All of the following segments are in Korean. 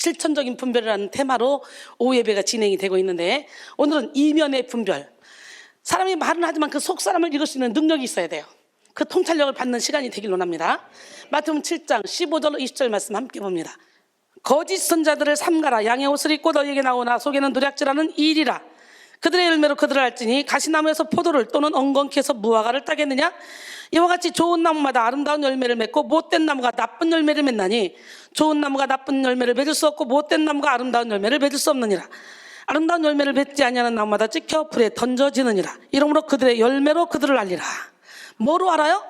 실천적인 분별이라는 테마로 오후 예배가 진행이 되고 있는데, 오늘은 이면의 분별. 사람이 말은 하지만 그 속 사람을 읽을 수 있는 능력이 있어야 돼요. 그 통찰력을 받는 시간이 되길 원합니다. 마태복음 7장 15절 20절 말씀 함께 봅니다. 거짓 선자들을 삼가라. 양의 옷을 입고 너희에게 나오나 속에는 노략질하는 이일이라. 그들의 열매로 그들을 알지니 가시나무에서 포도를 또는 엉겅퀴 해서 무화과를 따겠느냐? 이와 같이 좋은 나무마다 아름다운 열매를 맺고 못된 나무가 나쁜 열매를 맺나니 좋은 나무가 나쁜 열매를 맺을 수 없고 못된 나무가 아름다운 열매를 맺을 수 없느니라. 아름다운 열매를 맺지 아니하는 나무마다 찍혀 불에 던져지느니라. 이러므로 그들의 열매로 그들을 알리라. 뭐로 알아요?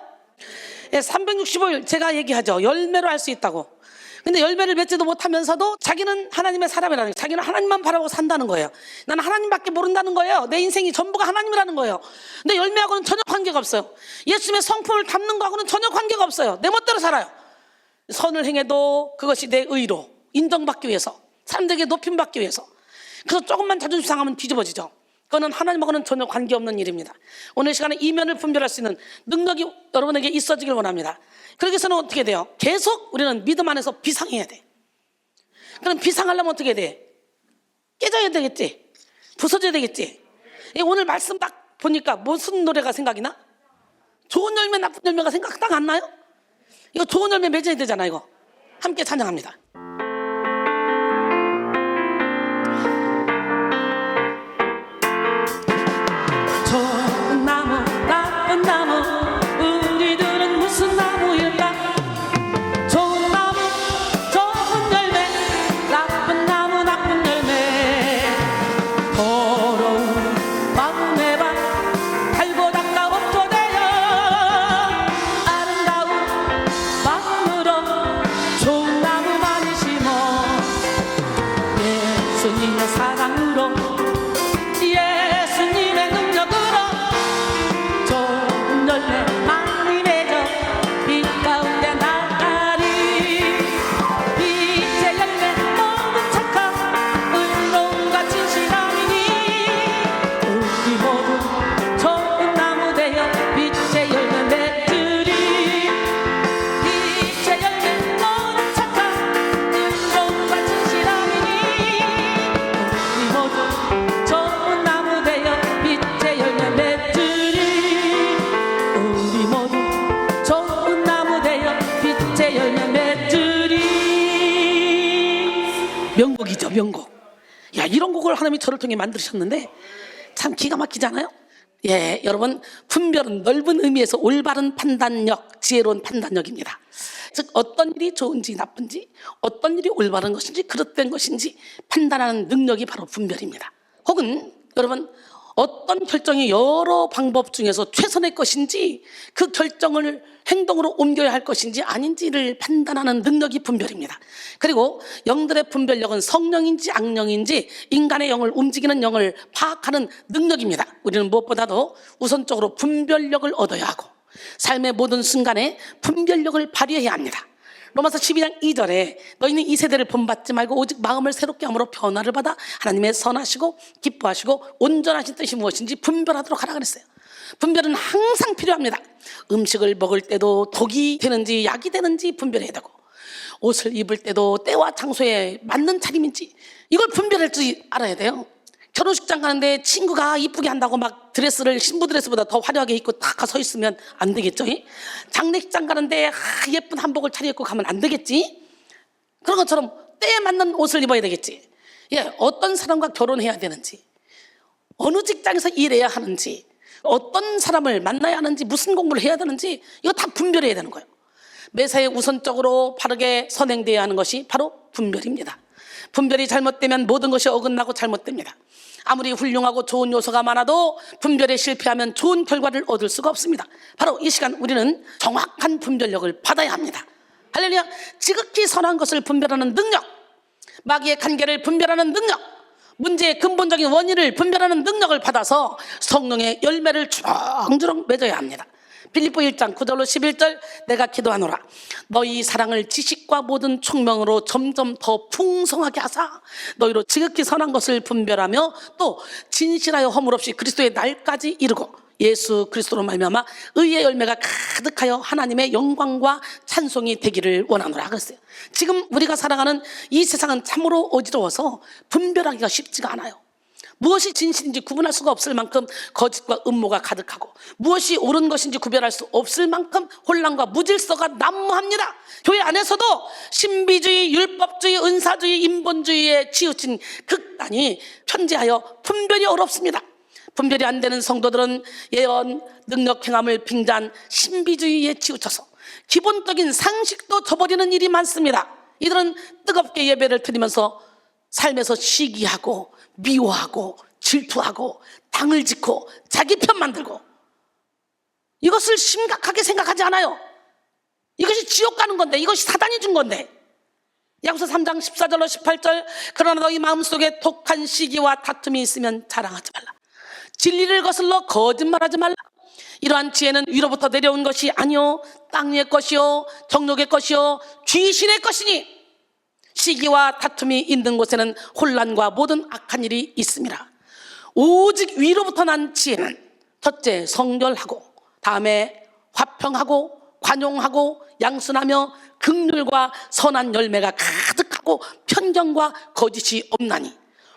365일 제가 얘기하죠. 열매로 알 수 있다고. 근데 열매를 맺지도 못하면서도 자기는 하나님의 사람이라는 거예요. 자기는 하나님만 바라고 산다는 거예요. 나는 하나님밖에 모른다는 거예요. 내 인생이 전부가 하나님이라는 거예요. 근데 열매하고는 전혀 관계가 없어요. 예수님의 성품을 담는 거하고는 전혀 관계가 없어요. 내 멋대로 살아요. 선을 행해도 그것이 내 의로 인정받기 위해서, 사람들에게 높임받기 위해서. 그래서 조금만 자존심 상하면 뒤집어지죠. 그거는 하나님하고는 전혀 관계없는 일입니다. 오늘 시간에 이면을 분별할 수 있는 능력이 여러분에게 있어지길 원합니다. 그러기 위해서는 어떻게 돼요? 계속 우리는 믿음 안에서 비상해야 돼. 그럼 비상하려면 어떻게 돼? 깨져야 되겠지? 부서져야 되겠지? 오늘 말씀 딱 보니까 무슨 노래가 생각이 나? 좋은 열매 나쁜 열매가 생각 딱 안 나요? 이거 좋은 열매 맺어야 되잖아. 이거 함께 찬양합니다. 좋은 나무 나쁜 나무 우리들은 무슨 나무일까? 좋은 나무 좋은 열매, 나쁜 나무 나쁜 열매. 더러운 마음의 밭 달고 닦아 없어내요. 아름다운 마음으로 좋은 나무만 심어 예수님의 사랑으로 예수님의 능력으로 좋은 열매 많이 맺어 빛 가운데 나가리. 빛의 열매 모든 착한 의로움과 진실함이니 우리 모두 좋은 나무 되어 빛의 열매 맺으리. 빛의 열매 모든 착한 의로움과 진실함이니 우리 모두 좋은 나무 되어 빛의 열매 맺으리. 우리 모두 좋은 나무 되어 빛의 열매 맺으리. 명곡이죠, 명곡. 야, 이런 곡을 하나님이 저를 통해 만드셨는데 참 기가 막히잖아요. 예, 여러분, 분별은 넓은 의미에서 올바른 판단력, 지혜로운 판단력입니다. 즉 어떤 일이 좋은지 나쁜지, 어떤 일이 올바른 것인지 그릇된 것인지 판단하는 능력이 바로 분별입니다. 혹은 여러분, 어떤 결정이 여러 방법 중에서 최선의 것인지 그 결정을 행동으로 옮겨야 할 것인지 아닌지를 판단하는 능력이 분별입니다. 그리고 영들의 분별력은 성령인지 악령인지 인간의 영을 움직이는 영을 파악하는 능력입니다. 우리는 무엇보다도 우선적으로 분별력을 얻어야 하고 삶의 모든 순간에 분별력을 발휘해야 합니다. 로마서 12장 2절에 너희는 이 세대를 본받지 말고 오직 마음을 새롭게 함으로 변화를 받아 하나님의 선하시고 기뻐하시고 온전하신 뜻이 무엇인지 분별하도록 하라 그랬어요. 분별은 항상 필요합니다. 음식을 먹을 때도 독이 되는지 약이 되는지 분별해야 되고, 옷을 입을 때도 때와 장소에 맞는 차림인지 이걸 분별할 줄 알아야 돼요. 결혼식장 가는데 친구가 이쁘게 한다고 막 드레스를 신부 드레스보다 더 화려하게 입고 딱 서 있으면 안 되겠죠. 장례식장 가는데 예쁜 한복을 차려입고 가면 안 되겠지. 그런 것처럼 때에 맞는 옷을 입어야 되겠지. 예, 어떤 사람과 결혼해야 되는지, 어느 직장에서 일해야 하는지, 어떤 사람을 만나야 하는지, 무슨 공부를 해야 되는지 이거 다 분별해야 되는 거예요. 매사에 우선적으로 바르게 선행되어야 하는 것이 바로 분별입니다. 분별이 잘못되면 모든 것이 어긋나고 잘못됩니다. 아무리 훌륭하고 좋은 요소가 많아도 분별에 실패하면 좋은 결과를 얻을 수가 없습니다. 바로 이 시간 우리는 정확한 분별력을 받아야 합니다. 할렐루야. 지극히 선한 것을 분별하는 능력, 마귀의 관계를 분별하는 능력, 문제의 근본적인 원인을 분별하는 능력을 받아서 성령의 열매를 주렁주렁 맺어야 합니다. 빌립보 1장 9절로 11절 내가 기도하노라. 너희 사랑을 지식과 모든 총명으로 점점 더 풍성하게 하사 너희로 지극히 선한 것을 분별하며 또 진실하여 허물 없이 그리스도의 날까지 이르고 예수 그리스도로 말미암아 의의 열매가 가득하여 하나님의 영광과 찬송이 되기를 원하노라 그랬어요. 지금 우리가 살아가는 이 세상은 참으로 어지러워서 분별하기가 쉽지가 않아요. 무엇이 진실인지 구분할 수가 없을 만큼 거짓과 음모가 가득하고, 무엇이 옳은 것인지 구별할 수 없을 만큼 혼란과 무질서가 난무합니다. 교회 안에서도 신비주의, 율법주의, 은사주의, 인본주의에 치우친 극단이 편재하여 분별이 어렵습니다. 분별이 안 되는 성도들은 예언, 능력, 행함을 빙자한 신비주의에 치우쳐서 기본적인 상식도 저버리는 일이 많습니다. 이들은 뜨겁게 예배를 드리면서 삶에서 시기하고 미워하고 질투하고 당을 짓고 자기 편 만들고, 이것을 심각하게 생각하지 않아요. 이것이 지옥 가는 건데, 이것이 사단이 준 건데. 야고보서 3장 14절로 18절, 그러나 너희 마음속에 독한 시기와 다툼이 있으면 자랑하지 말라. 진리를 거슬러 거짓말하지 말라. 이러한 지혜는 위로부터 내려온 것이 아니요 땅 위의 것이요 정욕의 것이요 귀신의 것이니, 시기와 다툼이 있는 곳에는 혼란과 모든 악한 일이 있습니다. 오직 위로부터 난 지혜는 첫째 성결하고, 다음에 화평하고 관용하고 양순하며 긍휼과 선한 열매가 가득하고 편견과 거짓이 없나니,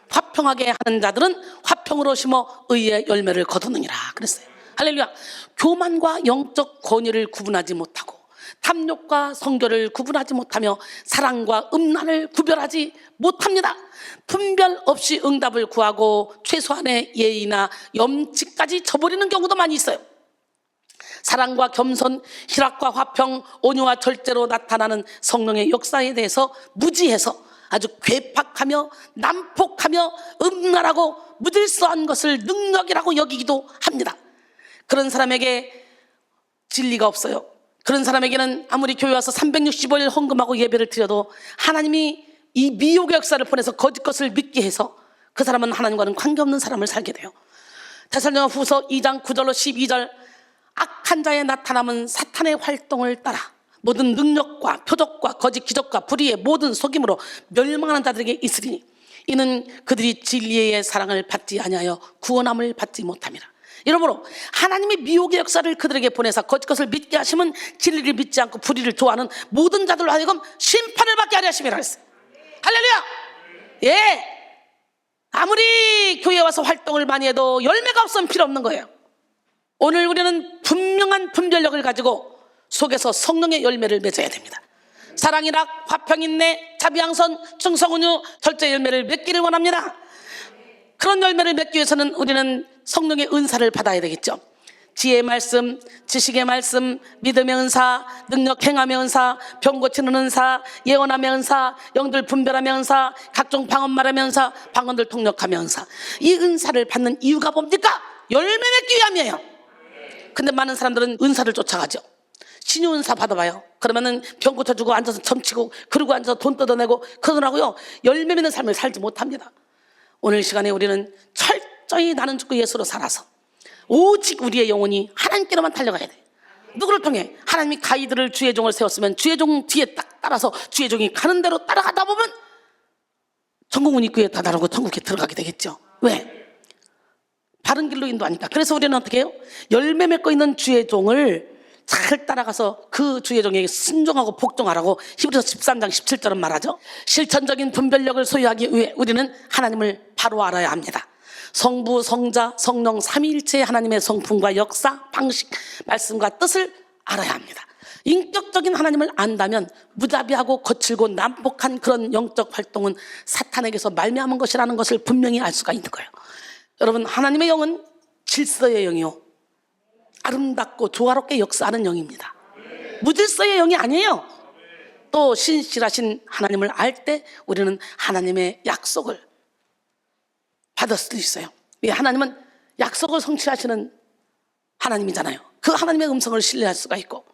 화평하게 하는 자들은 화평으로 심어 의의 열매를 거두느니라 그랬어요. 할렐루야. 교만과 영적 권위를 구분하지 못하고, 탐욕과 성결을 구분하지 못하며 사랑과 음란을 구별하지 못합니다. 분별 없이 응답을 구하고 최소한의 예의나 염치까지 저버리는 경우도 많이 있어요. 사랑과 겸손, 희락과 화평, 온유와 절제로 나타나는 성령의 역사에 대해서 무지해서 아주 괴팍하며 난폭하며 음란하고 무질서한 것을 능력이라고 여기기도 합니다. 그런 사람에게 진리가 없어요. 그런 사람에게는 아무리 교회 와서 365일 헌금하고 예배를 드려도 하나님이 이 미혹의 역사를 보내서 거짓 것을 믿게 해서 그 사람은 하나님과는 관계없는 사람을 살게 돼요. 데살로니가 후서 2장 9절로 12절, 악한 자의 나타남은 사탄의 활동을 따라 모든 능력과 표적과 거짓 기적과 불의의 모든 속임으로 멸망하는 자들에게 있으리니, 이는 그들이 진리의 사랑을 받지 아니하여 구원함을 받지 못함이라. 이러므로 하나님이 미혹의 역사를 그들에게 보내사 거짓 것을 믿게 하시면 진리를 믿지 않고 불의를 좋아하는 모든 자들로 하여금 심판을 받게 하려 하심이라 했어요. 할렐루야. 예, 아무리 교회에 와서 활동을 많이 해도 열매가 없으면 필요 없는 거예요. 오늘 우리는 분명한 분별력을 가지고 속에서 성령의 열매를 맺어야 됩니다. 사랑이락, 화평인내, 자비양선, 충성은유, 절제 열매를 맺기를 원합니다. 그런 열매를 맺기 위해서는 우리는 성령의 은사를 받아야 되겠죠. 지혜의 말씀, 지식의 말씀, 믿음의 은사, 능력 행함의 은사, 병 고치는 은사, 예언함의 은사, 영들 분별함의 은사, 각종 방언말함의 은사, 방언들 통역함의 은사. 이 은사를 받는 이유가 뭡니까? 열매 맺기 위함이에요. 근데 많은 사람들은 은사를 쫓아가죠. 신유 은사 받아봐요. 그러면은 병 고쳐주고 앉아서 점치고 그러고 앉아서 돈 뜯어내고 그러더라고요. 열매 맺는 삶을 살지 못합니다. 오늘 시간에 우리는 철저히 나는 죽고 예수로 살아서 오직 우리의 영혼이 하나님께로만 달려가야 돼. 누구를 통해? 하나님이 가이드를 주의 종을 세웠으면 주의 종 뒤에 딱 따라서 주의 종이 가는 대로 따라가다 보면 천국문 입구에 다다르고 천국에 들어가게 되겠죠. 왜? 바른 길로 인도하니까. 그래서 우리는 어떻게 해요? 열매 맺고 있는 주의 종을 잘 따라가서 그 주의 종에게 순종하고 복종하라고 히브리서 13장 17절은 말하죠. 실천적인 분별력을 소유하기 위해 우리는 하나님을 바로 알아야 합니다. 성부, 성자, 성령 삼위일체의 하나님의 성품과 역사, 방식, 말씀과 뜻을 알아야 합니다. 인격적인 하나님을 안다면 무자비하고 거칠고 난폭한 그런 영적 활동은 사탄에게서 말미암은 것이라는 것을 분명히 알 수가 있는 거예요. 여러분, 하나님의 영은 질서의 영이요, 아름답고 조화롭게 역사하는 영입니다. 무질서의 영이 아니에요. 또 신실하신 하나님을 알 때 우리는 하나님의 약속을 받을 수도 있어요. 하나님은 약속을 성취하시는 하나님이잖아요. 그 하나님의 음성을 신뢰할 수가 있고,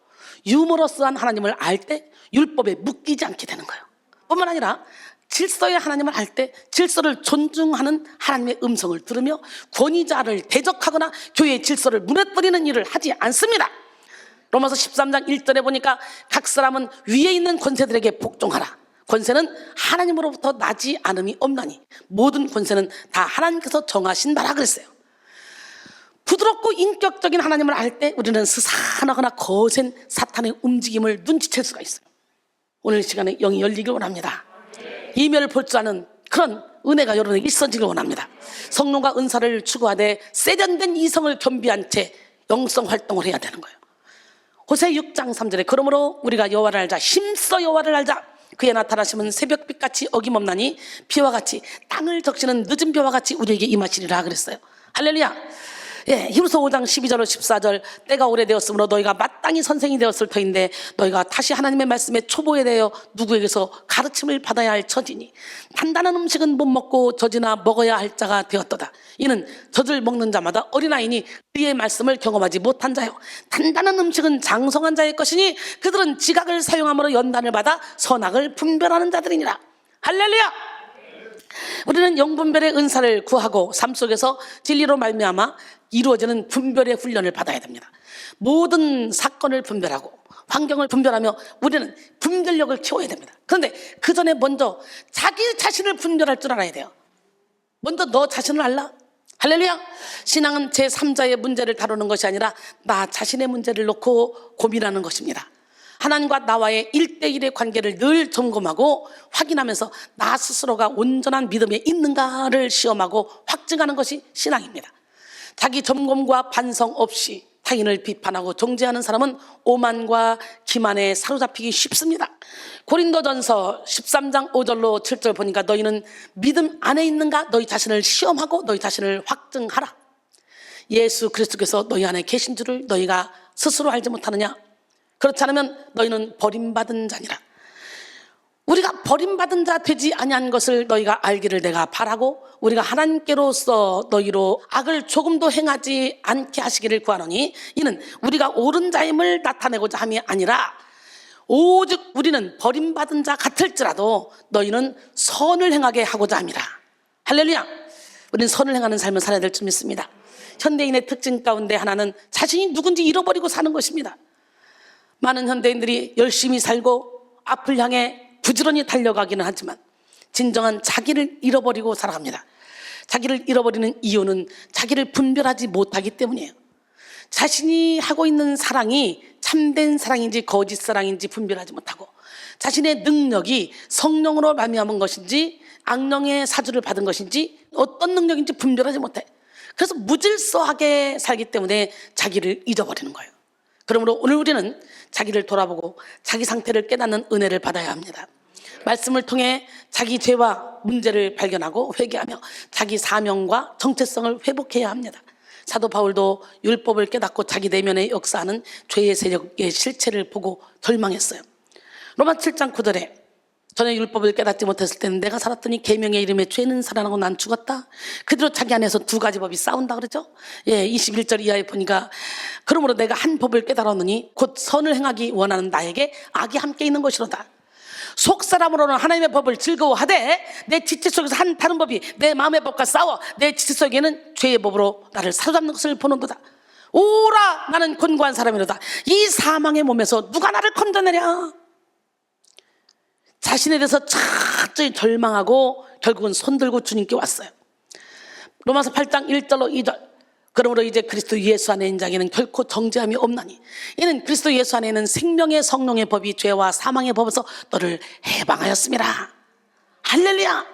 유머러스한 하나님을 알 때 율법에 묶이지 않게 되는 거예요. 뿐만 아니라 질서의 하나님을 알 때 질서를 존중하는 하나님의 음성을 들으며 권위자를 대적하거나 교회의 질서를 무너뜨리는 일을 하지 않습니다. 로마서 13장 1절에 보니까 각 사람은 위에 있는 권세들에게 복종하라. 권세는 하나님으로부터 나지 않음이 없나니 모든 권세는 다 하나님께서 정하신 바라 그랬어요. 부드럽고 인격적인 하나님을 알 때 우리는 스산하거나 거센 사탄의 움직임을 눈치챌 수가 있어요. 오늘 시간에 영이 열리길 원합니다. 이면을 볼 줄 아는 그런 은혜가 여러분에게 있어지길 원합니다. 성령과 은사를 추구하되 세련된 이성을 겸비한 채 영성 활동을 해야 되는 거예요. 호세 6장 3절에 그러므로 우리가 여호와를 알자, 힘써 여호와를 알자. 그의 나타나심은 새벽빛같이 어김없나니 비와 같이 땅을 적시는 늦은 비와 같이 우리에게 임하시리라 그랬어요. 할렐루야. 예, 히브리서 5장 12절 14절 때가 오래되었으므로 너희가 마땅히 선생이 되었을 터인데 너희가 다시 하나님의 말씀에 초보에 대하여 누구에게서 가르침을 받아야 할 처지니 단단한 음식은 못 먹고 젖이나 먹어야 할 자가 되었도다. 이는 젖을 먹는 자마다 어린아이니 그의 말씀을 경험하지 못한 자요, 단단한 음식은 장성한 자의 것이니 그들은 지각을 사용함으로 연단을 받아 선악을 분별하는 자들이니라. 할렐루야. 우리는 영분별의 은사를 구하고 삶 속에서 진리로 말미암아 이루어지는 분별의 훈련을 받아야 됩니다. 모든 사건을 분별하고 환경을 분별하며 우리는 분별력을 키워야 됩니다. 그런데 그 전에 먼저 자기 자신을 분별할 줄 알아야 돼요. 먼저 너 자신을 알라. 할렐루야. 신앙은 제3자의 문제를 다루는 것이 아니라 나 자신의 문제를 놓고 고민하는 것입니다. 하나님과 나와의 1대1의 관계를 늘 점검하고 확인하면서 나 스스로가 온전한 믿음에 있는가를 시험하고 확증하는 것이 신앙입니다. 자기 점검과 반성 없이 타인을 비판하고 정죄하는 사람은 오만과 기만에 사로잡히기 쉽습니다. 고린도전서 13장 5절로 7절 보니까 너희는 믿음 안에 있는가 너희 자신을 시험하고 너희 자신을 확증하라. 예수 그리스도께서 너희 안에 계신 줄을 너희가 스스로 알지 못하느냐? 그렇지 않으면 너희는 버림받은 자니라. 우리가 버림받은 자 되지 아니한 것을 너희가 알기를 내가 바라고 우리가 하나님께로서 너희로 악을 조금도 행하지 않게 하시기를 구하노니 이는 우리가 옳은 자임을 나타내고자 함이 아니라 오직 우리는 버림받은 자 같을지라도 너희는 선을 행하게 하고자 함이라. 할렐루야. 우리는 선을 행하는 삶을 살아야 될 줄 믿습니다. 현대인의 특징 가운데 하나는 자신이 누군지 잃어버리고 사는 것입니다. 많은 현대인들이 열심히 살고 앞을 향해 부지런히 달려가기는 하지만 진정한 자기를 잃어버리고 살아갑니다. 자기를 잃어버리는 이유는 자기를 분별하지 못하기 때문이에요. 자신이 하고 있는 사랑이 참된 사랑인지 거짓 사랑인지 분별하지 못하고 자신의 능력이 성령으로 말미암은 것인지 악령의 사주를 받은 것인지 어떤 능력인지 분별하지 못해. 그래서 무질서하게 살기 때문에 자기를 잊어버리는 거예요. 그러므로 오늘 우리는 자기를 돌아보고 자기 상태를 깨닫는 은혜를 받아야 합니다. 말씀을 통해 자기 죄와 문제를 발견하고 회개하며 자기 사명과 정체성을 회복해야 합니다. 사도 바울도 율법을 깨닫고 자기 내면에 역사하는 죄의 세력의 실체를 보고 절망했어요. 로마 7장 9절에 전에 율법을 깨닫지 못했을 때는 내가 살았더니 계명의 이름에 죄는 살아나고 난 죽었다. 그대로 자기 안에서 두 가지 법이 싸운다 그러죠. 21절 이하에 보니까 그러므로 내가 한 법을 깨달았느니 곧 선을 행하기 원하는 나에게 악이 함께 있는 것이로다. 속사람으로는 하나님의 법을 즐거워하되 내 지체 속에서 한 다른 법이 내 마음의 법과 싸워 내 지체 속에는 죄의 법으로 나를 사로잡는 것을 보는도다. 오라 나는 곤고한 사람이로다. 이 사망의 몸에서 누가 나를 건져내랴. 자신에 대해서 철저히 절망하고 결국은 손들고 주님께 왔어요. 로마서 8장 1절로 2절 그러므로 이제 그리스도 예수 안에 있는 자에게는 결코 정죄함이 없나니 이는 그리스도 예수 안에 있는 생명의 성령의 법이 죄와 사망의 법에서 너를 해방하였습니다. 할렐루야.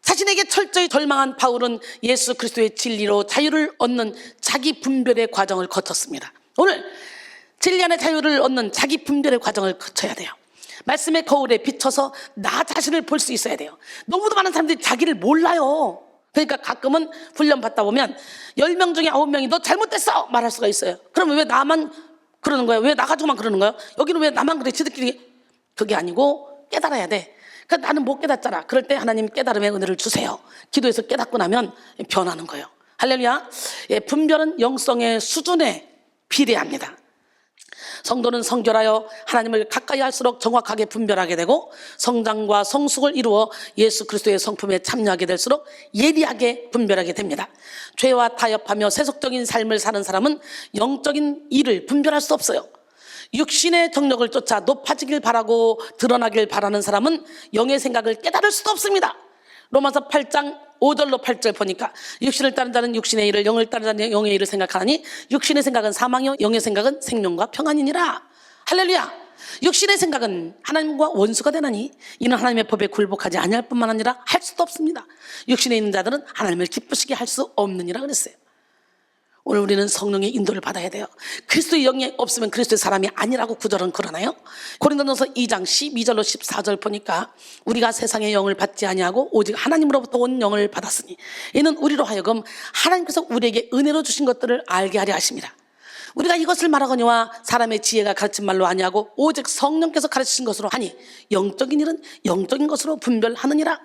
자신에게 철저히 절망한 바울은 예수 그리스도의 진리로 자유를 얻는 자기 분별의 과정을 거쳤습니다. 오늘 진리 안에 자유를 얻는 자기 분별의 과정을 거쳐야 돼요. 말씀의 거울에 비춰서 나 자신을 볼 수 있어야 돼요. 너무도 많은 사람들이 자기를 몰라요. 그러니까 가끔은 훈련 받다 보면 10명 중에 9명이 너 잘못됐어 말할 수가 있어요. 그러면 왜 나만 그러는 거야? 왜 나 가지고만 그러는 거야? 여기는 왜 나만 그래? 지들끼리. 그게 아니고 깨달아야 돼. 그러니까 나는 못 깨닫잖아. 그럴 때 하나님 깨달음의 은혜를 주세요. 기도해서 깨닫고 나면 변하는 거예요. 할렐루야. 분별은 영성의 수준에 비례합니다. 성도는 성결하여 하나님을 가까이 할수록 정확하게 분별하게 되고 성장과 성숙을 이루어 예수 그리스도의 성품에 참여하게 될수록 예리하게 분별하게 됩니다. 죄와 타협하며 세속적인 삶을 사는 사람은 영적인 일을 분별할 수 없어요. 육신의 정력을 쫓아 높아지길 바라고 드러나길 바라는 사람은 영의 생각을 깨달을 수도 없습니다. 로마서 8장 5절로 8절 보니까 육신을 따른 자는 육신의 일을, 영을 따른 자는 영의 일을 생각하니 육신의 생각은 사망이요 영의 생각은 생명과 평안이니라. 할렐루야. 육신의 생각은 하나님과 원수가 되나니 이는 하나님의 법에 굴복하지 아니할 뿐만 아니라 할 수도 없습니다. 육신에 있는 자들은 하나님을 기쁘시게 할 수 없느니라 그랬어요. 오늘 우리는 성령의 인도를 받아야 돼요. 그리스도의 영이 없으면 그리스도의 사람이 아니라고 구절은 그러나요? 고린도전서 2장 12절로 14절 보니까 우리가 세상의 영을 받지 아니하고 오직 하나님으로부터 온 영을 받았으니 이는 우리로 하여금 하나님께서 우리에게 은혜로 주신 것들을 알게 하려 하십니다. 우리가 이것을 말하거니와 사람의 지혜가 가르친 말로 아니하고 오직 성령께서 가르치신 것으로 하니 영적인 일은 영적인 것으로 분별하느니라.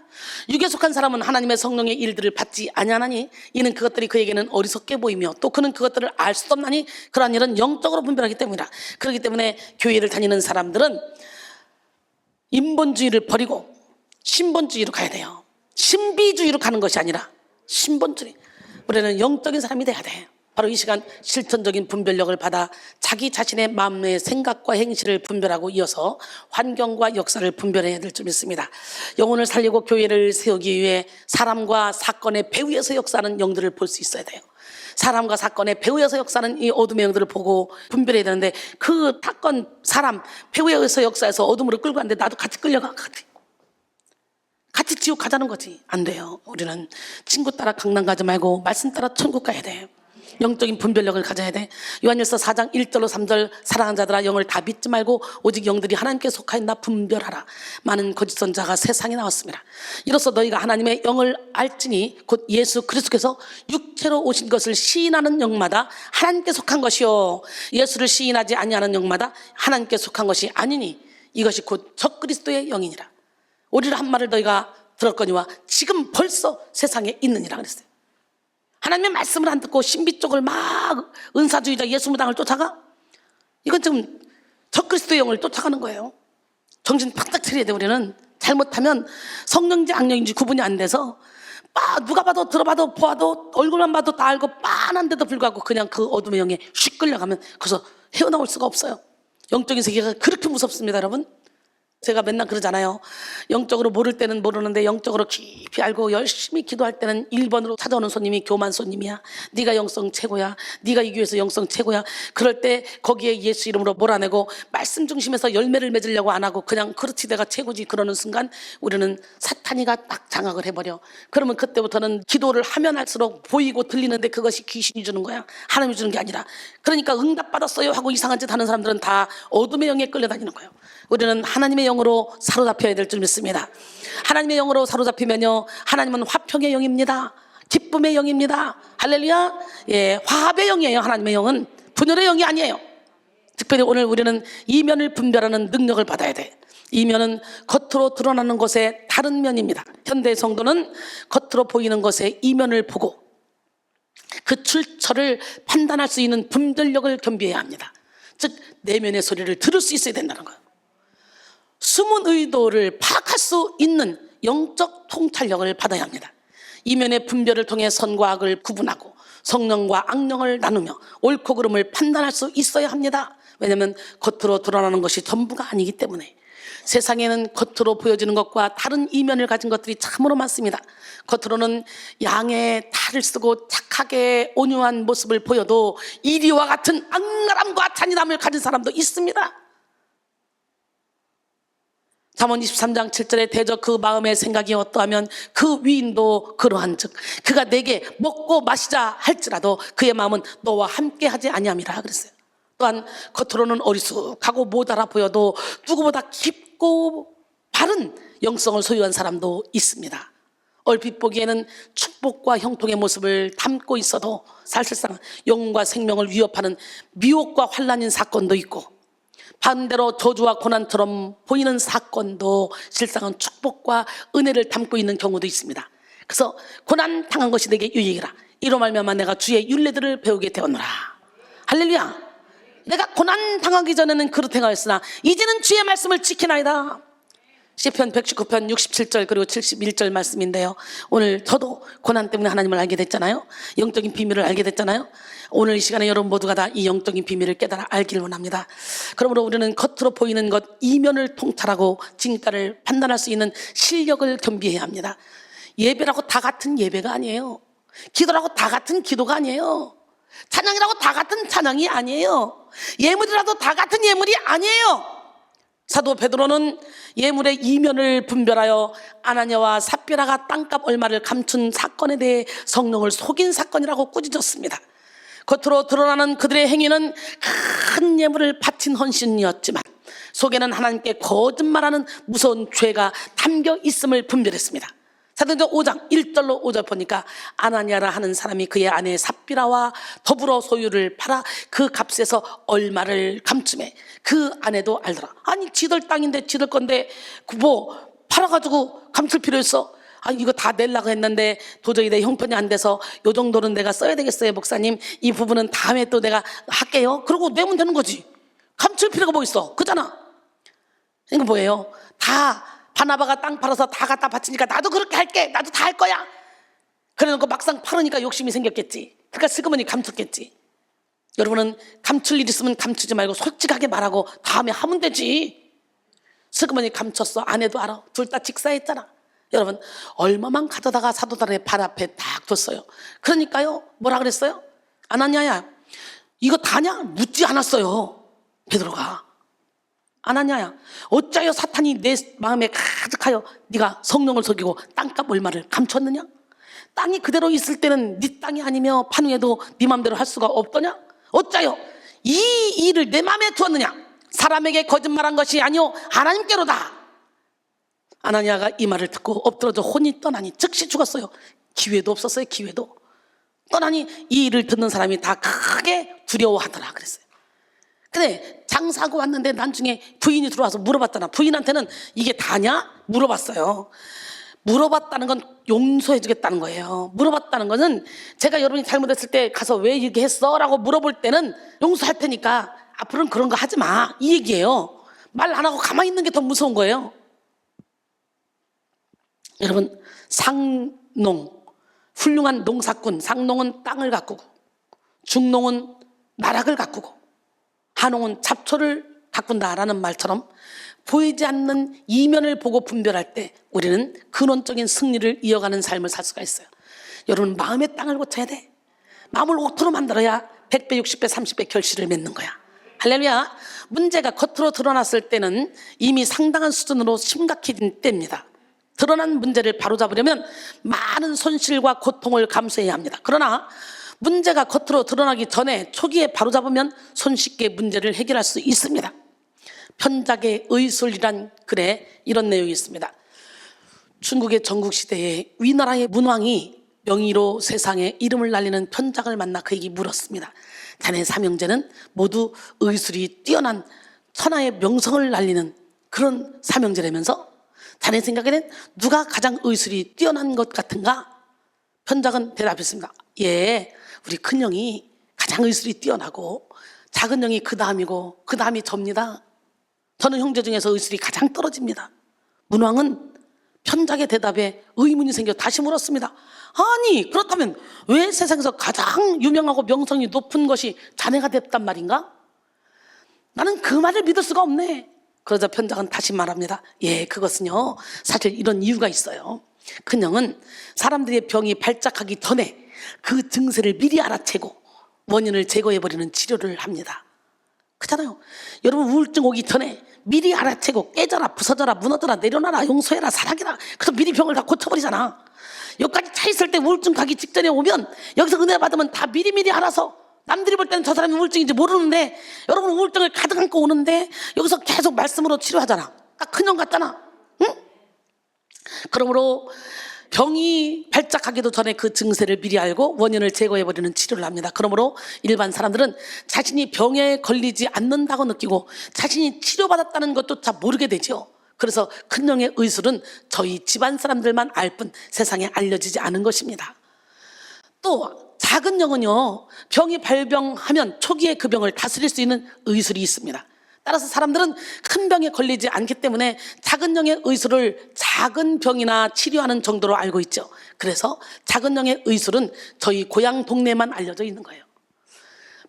육에 속한 사람은 하나님의 성령의 일들을 받지 아니하나니 이는 그것들이 그에게는 어리석게 보이며 또 그는 그것들을 알 수도 없나니 그러한 일은 영적으로 분별하기 때문이라. 그렇기 때문에 교회를 다니는 사람들은 인본주의를 버리고 신본주의로 가야 돼요. 신비주의로 가는 것이 아니라 신본주의. 우리는 영적인 사람이 돼야 돼요. 바로 이 시간 실천적인 분별력을 받아 자기 자신의 마음의 생각과 행실을 분별하고 이어서 환경과 역사를 분별해야 될 줄 믿습니다. 영혼을 살리고 교회를 세우기 위해 사람과 사건의 배후에서 역사하는 영들을 볼 수 있어야 돼요. 사람과 사건의 배후에서 역사하는 이 어둠의 영들을 보고 분별해야 되는데 그 사건, 사람, 배후에서 역사에서 어둠으로 끌고 갔는데 나도 같이 끌려가. 같이 지옥 가자는 거지. 안 돼요. 우리는 친구 따라 강남 가지 말고 말씀 따라 천국 가야 돼요. 영적인 분별력을 가져야 돼. 요한일서 4장 1절로 3절 사랑하는 자들아 영을 다 믿지 말고 오직 영들이 하나님께 속하였나 분별하라. 많은 거짓 선자가 세상에 나왔습니다. 이로써 너희가 하나님의 영을 알지니 곧 예수 그리스도께서 육체로 오신 것을 시인하는 영마다 하나님께 속한 것이요 예수를 시인하지 아니하는 영마다 하나님께 속한 것이 아니니 이것이 곧 적그리스도의 영이니라. 우리를 한 말을 너희가 들었거니와 지금 벌써 세상에 있느니라 그랬어요. 하나님의 말씀을 안 듣고 신비 쪽을 막 은사주의자 예수무당을 쫓아가? 이건 지금 적그리스도의 영을 쫓아가는 거예요. 정신 바짝 차려야 돼. 우리는 잘못하면 성령인지 악령인지 구분이 안 돼서 누가 봐도 들어봐도 보아도 얼굴만 봐도 다 알고 빤한데도 불구하고 그냥 그 어둠의 영에 휙 끌려가면 거기서 헤어나올 수가 없어요. 영적인 세계가 그렇게 무섭습니다, 여러분. 제가 맨날 그러잖아요. 영적으로 모를 때는 모르는데 영적으로 깊이 알고 열심히 기도할 때는 1번으로 찾아오는 손님이 교만 손님이야. 네가 영성 최고야. 네가 이 교회에서 영성 최고야. 그럴 때 거기에 예수 이름으로 몰아내고 말씀 중심에서 열매를 맺으려고 안 하고 그냥 그렇지 내가 최고지 그러는 순간 우리는 사탄이가 딱 장악을 해버려. 그러면 그때부터는 기도를 하면 할수록 보이고 들리는데 그것이 귀신이 주는 거야. 하나님이 주는 게 아니라. 그러니까 응답받았어요 하고 이상한 짓 하는 사람들은 다 어둠의 영에 끌려다니는 거예요. 우리는 하나님의 영으로 사로잡혀야 될 줄 믿습니다. 하나님의 영으로 사로잡히면요 하나님은 화평의 영입니다. 기쁨의 영입니다. 할렐루야. 예, 화합의 영이에요. 하나님의 영은 분열의 영이 아니에요. 특별히 오늘 우리는 이면을 분별하는 능력을 받아야 돼. 이면은 겉으로 드러나는 것의 다른 면입니다. 현대 성도는 겉으로 보이는 것의 이면을 보고 그 출처를 판단할 수 있는 분별력을 겸비해야 합니다. 즉 내면의 소리를 들을 수 있어야 된다는 거예요. 숨은 의도를 파악할 수 있는 영적 통찰력을 받아야 합니다. 이면의 분별을 통해 선과 악을 구분하고 성령과 악령을 나누며 옳고 그름을 판단할 수 있어야 합니다. 왜냐하면 겉으로 드러나는 것이 전부가 아니기 때문에. 세상에는 겉으로 보여지는 것과 다른 이면을 가진 것들이 참으로 많습니다. 겉으로는 양의 탈을 쓰고 착하게 온유한 모습을 보여도 이리와 같은 악랄함과 잔인함을 가진 사람도 있습니다. 잠언 23장 7절에 대저 그 마음의 생각이 어떠하면 그 위인도 그러한 즉 그가 내게 먹고 마시자 할지라도 그의 마음은 너와 함께 하지 아니함이라 그랬어요. 또한 겉으로는 어리숙하고 못 알아 보여도 누구보다 깊고 바른 영성을 소유한 사람도 있습니다. 얼핏 보기에는 축복과 형통의 모습을 담고 있어도 사실상 영혼과 생명을 위협하는 미혹과 환난인 사건도 있고 반대로 저주와 고난처럼 보이는 사건도 실상은 축복과 은혜를 담고 있는 경우도 있습니다. 그래서 고난 당한 것이 내게 유익이라 이로 말미암아 내가 주의 율례들을 배우게 되었노라. 할렐루야. 내가 고난 당하기 전에는 그렇게 행하였으나 이제는 주의 말씀을 지키나이다. 시편 119편 67절 그리고 71절 말씀인데요. 오늘 저도 고난 때문에 하나님을 알게 됐잖아요. 영적인 비밀을 알게 됐잖아요. 오늘 이 시간에 여러분 모두가 다 이 영적인 비밀을 깨달아 알기를 원합니다. 그러므로 우리는 겉으로 보이는 것 이면을 통찰하고 진가를 판단할 수 있는 실력을 겸비해야 합니다. 예배라고 다 같은 예배가 아니에요. 기도라고 다 같은 기도가 아니에요. 찬양이라고 다 같은 찬양이 아니에요. 예물이라도 다 같은 예물이 아니에요. 사도 베드로는 예물의 이면을 분별하여 아나니아와 삽비라가 땅값 얼마를 감춘 사건에 대해 성령을 속인 사건이라고 꾸짖었습니다. 겉으로 드러나는 그들의 행위는 큰 예물을 바친 헌신이었지만 속에는 하나님께 거짓말하는 무서운 죄가 담겨 있음을 분별했습니다. 사도행전 5장 1절로 5절 보니까 아나니아라 하는 사람이 그의 아내 삽비라와 더불어 소유를 팔아 그 값에서 얼마를 감추매 그 아내도 알더라. 아니 지들 땅인데 지들 건데 뭐 팔아가지고 감출 필요 있어? 아니 이거 다 내려고 했는데 도저히 내 형편이 안 돼서 요 정도는 내가 써야 되겠어요 목사님. 이 부분은 다음에 또 내가 할게요. 그러고 내면 되는 거지. 감출 필요가 뭐 있어. 그잖아. 이거 뭐예요? 다 바나바가 땅 팔아서 다 갖다 바치니까 나도 그렇게 할게. 나도 다 할 거야. 그래놓고 막상 팔으니까 욕심이 생겼겠지. 그러니까 슬그머니 감췄겠지. 여러분은 감출 일 있으면 감추지 말고 솔직하게 말하고 다음에 하면 되지. 슬그머니 감췄어. 아내도 알아. 둘 다 직사했잖아. 여러분 얼마만 가져다가 사도들의 발 앞에 딱 뒀어요. 그러니까요 뭐라 그랬어요? 아나니아야 이거 다냐? 묻지 않았어요. 베드로가. 아나니아야 어짜여 사탄이 내 마음에 가득하여 네가 성령을 속이고 땅값 얼마를 감췄느냐? 땅이 그대로 있을 때는 네 땅이 아니며 판후에도 네 마음대로 할 수가 없더냐? 어짜여 이 일을 내 마음에 두었느냐? 사람에게 거짓말한 것이 아니오 하나님께로다. 아나니아가 이 말을 듣고 엎드러져 혼이 떠나니 즉시 죽었어요. 기회도 없었어요. 기회도. 떠나니 이 일을 듣는 사람이 다 크게 두려워하더라 그랬어요. 근데 장사하고 왔는데 나중에 부인이 들어와서 물어봤잖아. 부인한테는 이게 다냐? 물어봤어요. 물어봤다는 건 용서해 주겠다는 거예요. 물어봤다는 거는 제가 여러분이 잘못했을 때 가서 왜 이렇게 했어? 라고 물어볼 때는 용서할 테니까 앞으로는 그런 거 하지 마 이 얘기예요. 말 안 하고 가만히 있는 게 더 무서운 거예요. 여러분 상농 훌륭한 농사꾼 상농은 땅을 가꾸고 중농은 나락을 가꾸고 하농은 잡초를 가꾼다라는 말처럼 보이지 않는 이면을 보고 분별할 때 우리는 근원적인 승리를 이어가는 삶을 살 수가 있어요. 여러분 마음의 땅을 고쳐야 돼. 마음을 옥토로 만들어야 100배 60배 30배 결실을 맺는 거야. 할렐루야. 문제가 겉으로 드러났을 때는 이미 상당한 수준으로 심각해진 때입니다. 드러난 문제를 바로잡으려면 많은 손실과 고통을 감수해야 합니다. 그러나 문제가 겉으로 드러나기 전에 초기에 바로잡으면 손쉽게 문제를 해결할 수 있습니다. 편작의 의술이란 글에 이런 내용이 있습니다. 중국의 전국시대에 위나라의 문왕이 명의로 세상에 이름을 날리는 편작을 만나 그에게 물었습니다. 자네 삼형제는 모두 의술이 뛰어난 천하의 명성을 날리는 그런 삼형제라면서 자네 생각에는 누가 가장 의술이 뛰어난 것 같은가? 편작은 대답했습니다. 예, 우리 큰형이 가장 의술이 뛰어나고 작은 형이 그 다음이고 그 다음이 접니다. 저는 형제 중에서 의술이 가장 떨어집니다. 문왕은 편작의 대답에 의문이 생겨 다시 물었습니다. 아니 그렇다면 왜 세상에서 가장 유명하고 명성이 높은 것이 자네가 됐단 말인가? 나는 그 말을 믿을 수가 없네. 그러자 편작은 다시 말합니다. 예, 그것은요 사실 이런 이유가 있어요. 큰형은 사람들의 병이 발작하기 전에 그 증세를 미리 알아채고 원인을 제거해버리는 치료를 합니다. 그렇잖아요. 여러분 우울증 오기 전에 미리 알아채고 깨져라 부서져라 무너져라 내려놔라 용서해라 사랑해라 그래서 미리 병을 다 고쳐버리잖아. 여기까지 차 있을 때 우울증 가기 직전에 오면 여기서 은혜 받으면 다 미리미리 알아서 남들이 볼 때는 저 사람이 우울증인지 모르는데 여러분 우울증을 가득 안고 오는데 여기서 계속 말씀으로 치료하잖아. 딱 큰형 같잖아. 응? 그러므로 병이 발작하기도 전에 그 증세를 미리 알고 원인을 제거해버리는 치료를 합니다. 그러므로 일반 사람들은 자신이 병에 걸리지 않는다고 느끼고 자신이 치료받았다는 것조차 모르게 되죠. 그래서 큰형의 의술은 저희 집안 사람들만 알 뿐 세상에 알려지지 않은 것입니다. 또 작은 형은요 병이 발병하면 초기에 그 병을 다스릴 수 있는 의술이 있습니다. 따라서 사람들은 큰 병에 걸리지 않기 때문에 작은 형의 의술을 작은 병이나 치료하는 정도로 알고 있죠. 그래서 작은 형의 의술은 저희 고향 동네에만 알려져 있는 거예요.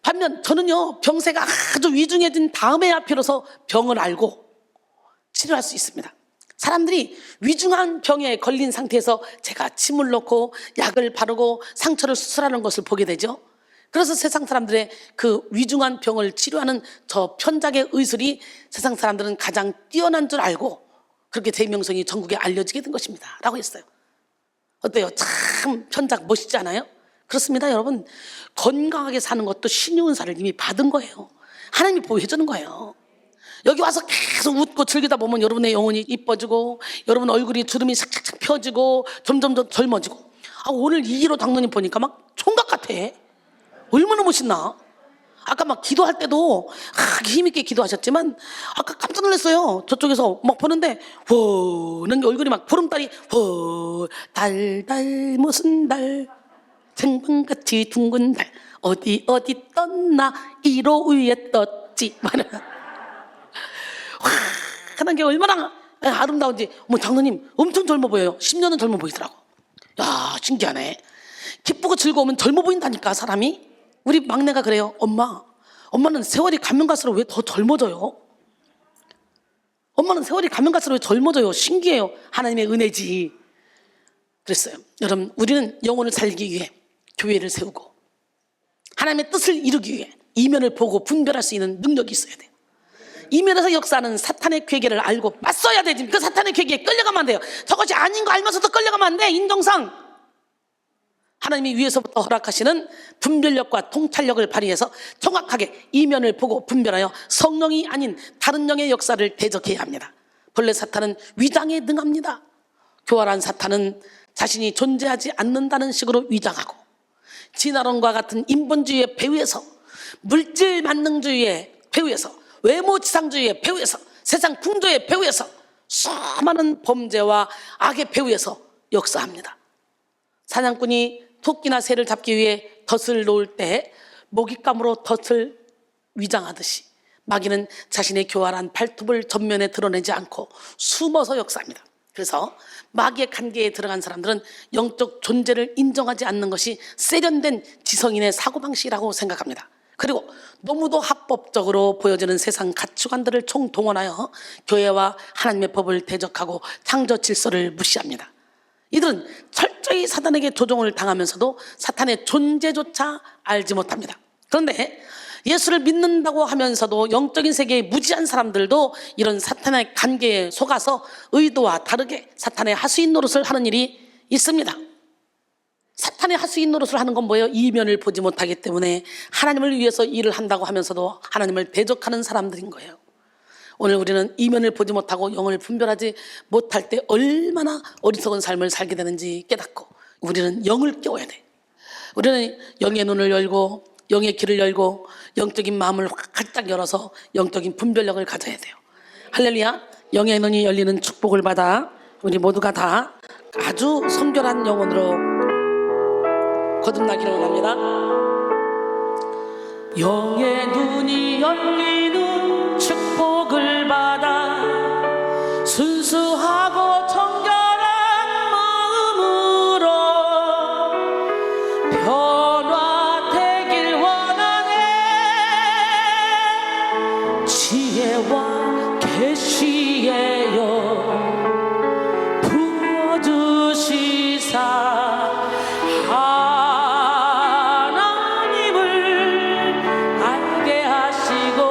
반면 저는요 병세가 아주 위중해진 다음에야 비로소 병을 알고 치료할 수 있습니다. 사람들이 위중한 병에 걸린 상태에서 제가 침을 넣고 약을 바르고 상처를 수술하는 것을 보게 되죠. 그래서 세상 사람들의 그 위중한 병을 치료하는 저 편작의 의술이 세상 사람들은 가장 뛰어난 줄 알고 그렇게 제 명성이 전국에 알려지게 된 것입니다 라고 했어요. 어때요? 참 편작 멋있지 않아요? 그렇습니다 여러분. 건강하게 사는 것도 신의 은사를 이미 받은 거예요. 하나님이 보호해 주는 거예요. 여기 와서 계속 웃고 즐기다 보면 여러분의 영혼이 이뻐지고 여러분 얼굴이 주름이 싹싹 펴지고 점점 더 젊어지고. 오늘 이기로 장로님 보니까 막 총각 같아. 얼마나 멋있나. 아까 막 기도할 때도 힘있게 기도하셨지만 아까 깜짝 놀랐어요. 저쪽에서 막 보는데 는 얼굴이 막 보름달이 달달 무슨 달 생방같이 둥근 달 어디 떴나 1호 위에 떴지 하는 게 얼마나 아름다운지. 장로님 엄청 젊어 보여요. 10년은 젊어 보이더라고. 야 신기하네. 기쁘고 즐거우면 젊어 보인다니까 사람이. 우리 막내가 그래요. 엄마는 세월이 가면 갈수록 왜 더 젊어져요? 엄마는 세월이 가면 갈수록 왜 젊어져요? 신기해요. 하나님의 은혜지. 그랬어요. 여러분 우리는 영혼을 살리기 위해 교회를 세우고 하나님의 뜻을 이루기 위해 이면을 보고 분별할 수 있는 능력이 있어야 돼요. 이면에서 역사하는 사탄의 괴계를 알고 맞서야 되지. 그 사탄의 괴계에 끌려가면 안 돼요. 저것이 아닌 거 알면서도 끌려가면 안 돼. 인정상 하나님이 위에서부터 허락하시는 분별력과 통찰력을 발휘해서 정확하게 이면을 보고 분별하여 성령이 아닌 다른 영의 역사를 대적해야 합니다. 본래 사탄은 위장에 능합니다. 교활한 사탄은 자신이 존재하지 않는다는 식으로 위장하고 진화론과 같은 인본주의의 배후에서 물질 만능주의의 배후에서 외모지상주의의 배후에서 세상 풍조의 배후에서 수많은 범죄와 악의 배후에서 역사합니다. 사냥꾼이 토끼나 새를 잡기 위해 덫을 놓을 때 먹잇감으로 덫을 위장하듯이 마귀는 자신의 교활한 발톱을 전면에 드러내지 않고 숨어서 역사합니다. 그래서 마귀의 관계에 들어간 사람들은 영적 존재를 인정하지 않는 것이 세련된 지성인의 사고방식이라고 생각합니다. 그리고 너무도 합법적으로 보여지는 세상 가치관들을 총동원하여 교회와 하나님의 법을 대적하고 창조 질서를 무시합니다. 이들은 철저히 사탄에게 조종을 당하면서도 사탄의 존재조차 알지 못합니다. 그런데 예수를 믿는다고 하면서도 영적인 세계에 무지한 사람들도 이런 사탄의 관계에 속아서 의도와 다르게 사탄의 하수인 노릇을 하는 일이 있습니다. 사탄의 하수인 노릇을 하는 건 뭐예요? 이면을 보지 못하기 때문에 하나님을 위해서 일을 한다고 하면서도 하나님을 대적하는 사람들인 거예요. 오늘 우리는 이면을 보지 못하고 영을 분별하지 못할 때 얼마나 어리석은 삶을 살게 되는지 깨닫고 우리는 영을 깨워야 돼. 우리는 영의 눈을 열고 영의 길을 열고 영적인 마음을 활짝 열어서 영적인 분별력을 가져야 돼요. 할렐루야. 영의 눈이 열리는 축복을 받아 우리 모두가 다 아주 성결한 영혼으로 거듭나기를 원합니다. 영의 눈이 열리는 축복을 받아 순수하고 정결한 마음으로 변화되길 원하네. 지혜와 계시의 영 부어주시사 하나님을 알게 하시고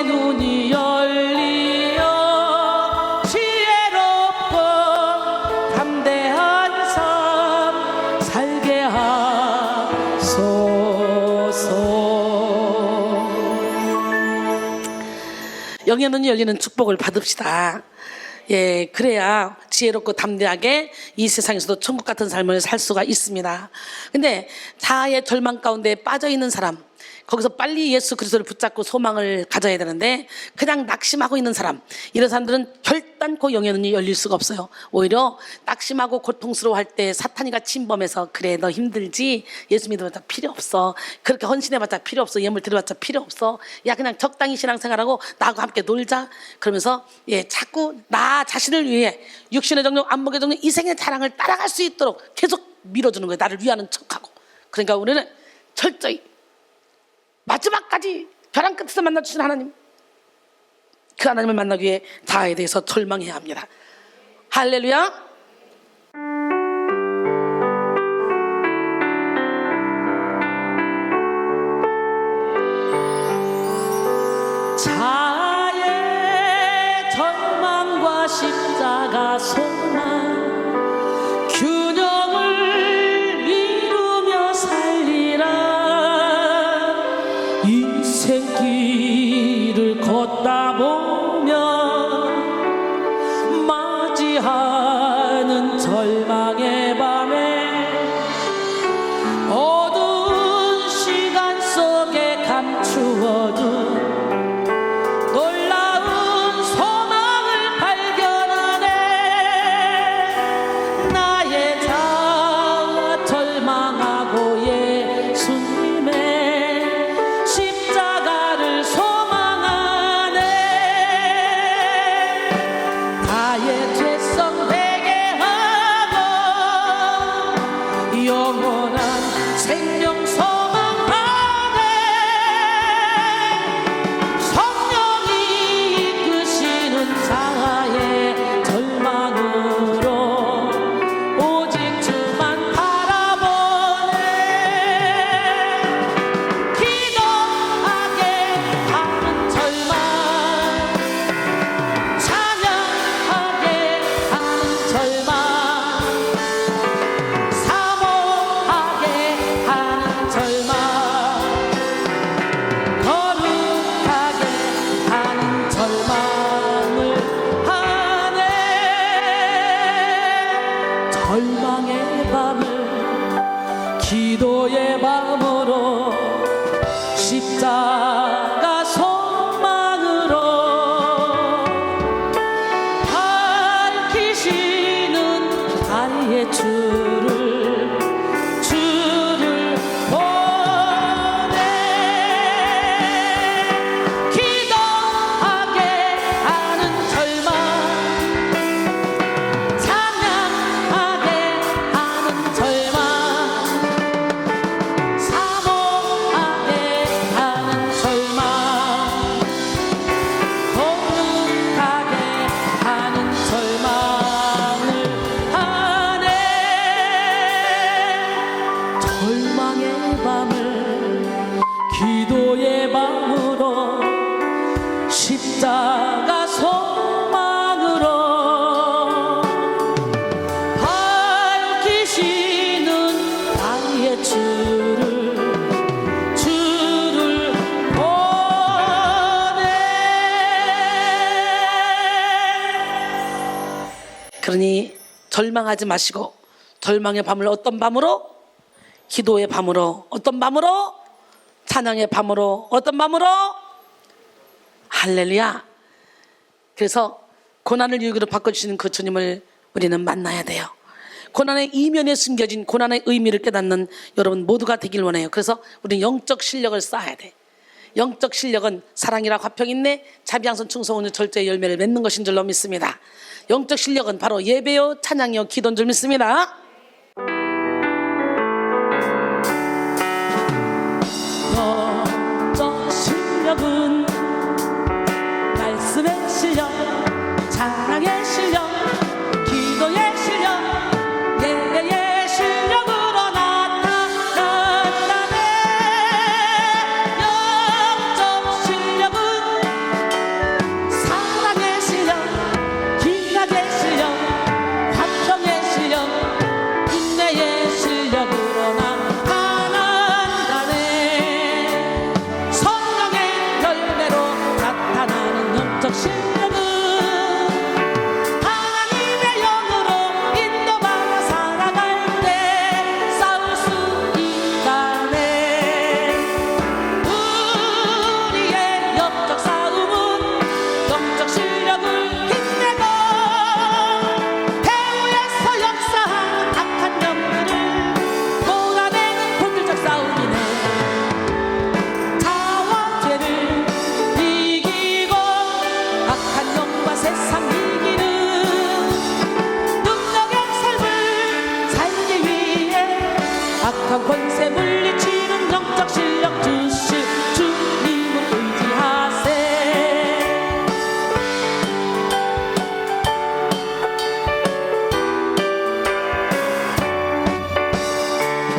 영의 눈이 열리어 지혜롭고 담대한 삶 살게 하소서. 영의 눈이 열리는 축복을 받읍시다. 예, 그래야 지혜롭고 담대하게 이 세상에서도 천국 같은 삶을 살 수가 있습니다. 근데 자아의 절망 가운데 빠져 있는 사람, 거기서 빨리 예수 그리스도를 붙잡고 소망을 가져야 되는데 그냥 낙심하고 있는 사람, 이런 사람들은 결단코 영의 눈이 열릴 수가 없어요. 오히려 낙심하고 고통스러워할 때 사탄이가 침범해서 그래 너 힘들지, 예수 믿어봤자 필요 없어, 그렇게 헌신해봤자 필요 없어, 예물 드려봤자 필요 없어, 야 그냥 적당히 신앙생활하고 나하고 함께 놀자, 그러면서 예 자꾸 나 자신을 위해 육신의 정욕, 안목의 정욕, 이생의 자랑을 따라갈 수 있도록 계속 밀어주는 거예요. 나를 위하는 척하고. 그러니까 우리는 철저히 마지막까지 벼랑 끝에서 만나주신 하나님, 그 하나님을 만나기 위해 자아에 대해서 절망해야 합니다. 할렐루야. 자아의 절망과 십자가 소망 균형을 이루며 살리라. 인생길을 걷다 보면 맞이하는 절망의 밤에 어두운 시간 속에 감추어둔 놀라운 소망을 발견하네. 나의 자아 절망하고 예수님의 십자가를 소망하네. 나의 죄성 회개하고 영원한 생명 소망하네. 성령이 이끄시는 자아의 절망으로 오직 주만 바라보네. 기도하게 하는 절망, 찬양하게 하는 절망, 사모하게 하는 절망, 거룩하게 하는 절망을 하네. 절망의 밤을 기도의 밤으로 십자가 소망으로 밝히시는 나의 주를 보내. 기도하게 하는 절망, 찬양하게 하는 절망, 사모하게 하는 절망, 거룩하게 하는 절망을 하네. 절망의 밤을 기도의 밤으로 십자가 소망으로 밝히시는 나의 주를 보내. 그러니 절망하지 마시고 절망의 밤을 어떤 밤으로? 기도의 밤으로. 어떤 밤으로? 찬양의 밤으로. 어떤 밤으로? 할렐루야. 그래서 고난을 유익으로 바꿔주시는 그 주님을 우리는 만나야 돼요. 고난의 이면에 숨겨진 고난의 의미를 깨닫는 여러분 모두가 되길 원해요. 그래서 우리는 영적 실력을 쌓아야 돼. 영적 실력은 사랑이라 화평 인내 자비양선 충성 온유 절제의 열매를 맺는 것인 줄로 믿습니다. 영적 실력은 바로 예배요 찬양이요 기도인 줄 믿습니다. 영적 실력은 말씀의 실력, 찬양의 실력, 기도의 실력, 예배의 실력으로 나타난다네. 영적 실력은 영적 실력은 하나님의 영으로 인도받아 살아갈 때 싸울 수 있다네. 우리의 영적 싸움은 영적 실력을 힘내고 배후에서 역사하는 악한 영들을 몰아내는 본질적 싸움이네. 자와 죄를 이기고 악한 영과 세상 이기는 능력의 삶을 살기 위해 악한 권세 물리치는 영적 실력 주실 주님을 의지하세.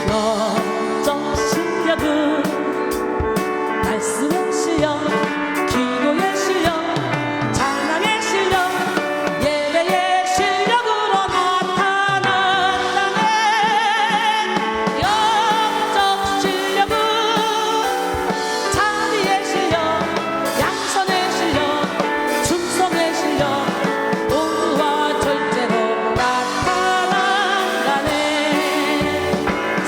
영적 실력은 말씀의 실력, 기도의 실력, 찬양의 실력, 예배의 실력으로 나타난다네. 영적 실력은 자비의 실력, 양선의 실력, 충성의 실력, 도구와 절제로 나타난다네.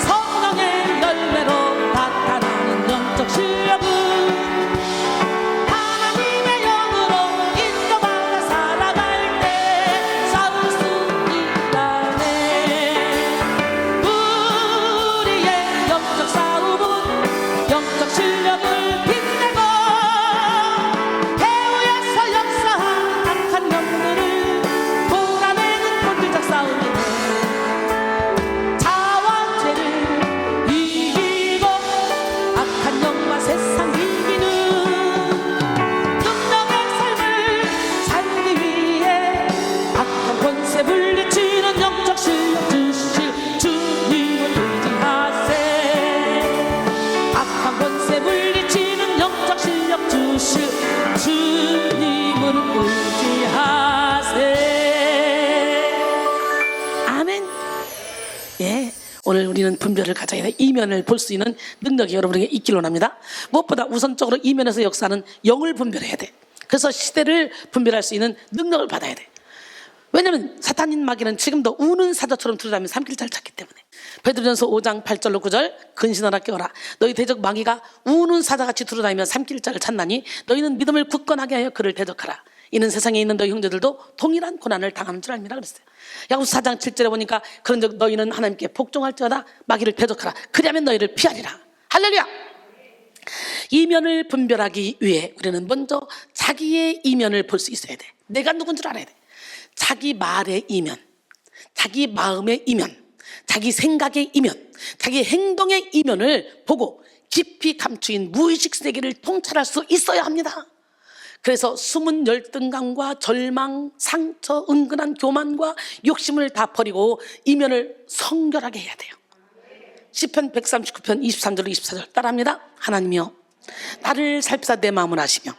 성령의 열매로 나타나는 영적 실력은 하나님의 영으로 인도받아 살아갈 때 싸울 수 있다네. 우리의 영적 싸움은 영적 실력을 빛내고 배후에서 역사한 악한 영들을 몰아내는 본질적 싸움이네. 자와 죄를 이기고 악한 영과 세상 이기는 능력의 삶을 살기 위해 악한 권세 물리치는 영적 실력 주실 주님을 의지하세. 악한 권세 물리치는 영적 실력 주실 주님을 의지하세. 아멘. 예, 오늘 우리는 분별을 가져야 돼. 이면을 볼 수 있는 능력이 여러분에게 있기를 원합니다. 무엇보다 우선적으로 이면에서 역사하는 영을 분별해야 돼. 그래서 시대를 분별할 수 있는 능력을 받아야 돼. 왜냐하면 사탄인 마귀는 지금도 우는 사자처럼 들여다니며 삼킬자를 찾기 때문에. 베드로전서 5장 8절로 9절 근신하라 깨어라. 너희 대적 마귀가 우는 사자같이 들여다니며 삼킬자를 찾나니 너희는 믿음을 굳건하게 하여 그를 대적하라. 이는 세상에 있는 너희 형제들도 동일한 고난을 당하는 줄 압니다 그랬어요. 야고보서 4장 7절에 보니까 그런즉 너희는 하나님께 복종할지어다 마귀를 대적하라. 그리하면 너희를 피하리라. 할렐루야. 이면을 분별하기 위해 우리는 먼저 자기의 이면을 볼 수 있어야 돼. 내가 누군 줄 알아야 돼. 자기 말의 이면, 자기 마음의 이면, 자기 생각의 이면, 자기 행동의 이면을 보고 깊이 감추인 무의식 세계를 통찰할 수 있어야 합니다. 그래서 숨은 열등감과 절망, 상처, 은근한 교만과 욕심을 다 버리고 이면을 성결하게 해야 돼요. 시편 139편 23절로 24절 따라합니다. 하나님이여 나를 살피사 내 마음을 아시며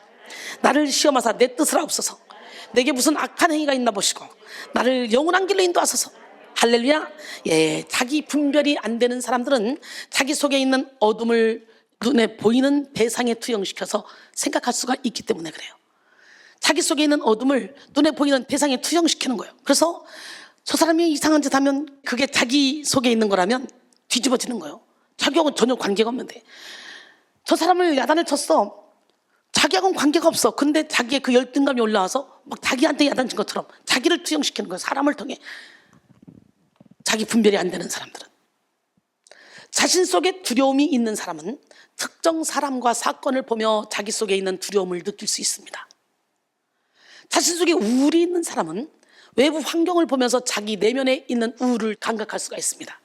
나를 시험하사 내 뜻을 아옵소서. 내게 무슨 악한 행위가 있나 보시고 나를 영원한 길로 인도하소서. 할렐루야. 예, 자기 분별이 안 되는 사람들은 자기 속에 있는 어둠을 눈에 보이는 대상에 투영시켜서 생각할 수가 있기 때문에 그래요. 자기 속에 있는 어둠을 눈에 보이는 대상에 투영시키는 거예요. 그래서 저 사람이 이상한 짓 하면 그게 자기 속에 있는 거라면 뒤집어지는 거예요. 자기하고는 전혀 관계가 없는데 저 사람을 야단을 쳤어. 자기하고는 관계가 없어. 근데 자기의 그 열등감이 올라와서 막 자기한테 야단 친 것처럼 자기를 투영시키는 거예요. 사람을 통해. 자기 분별이 안 되는 사람들은. 자신 속에 두려움이 있는 사람은 특정 사람과 사건을 보며 자기 속에 있는 두려움을 느낄 수 있습니다. 자신 속에 우울이 있는 사람은 외부 환경을 보면서 자기 내면에 있는 우울을 감각할 수가 있습니다.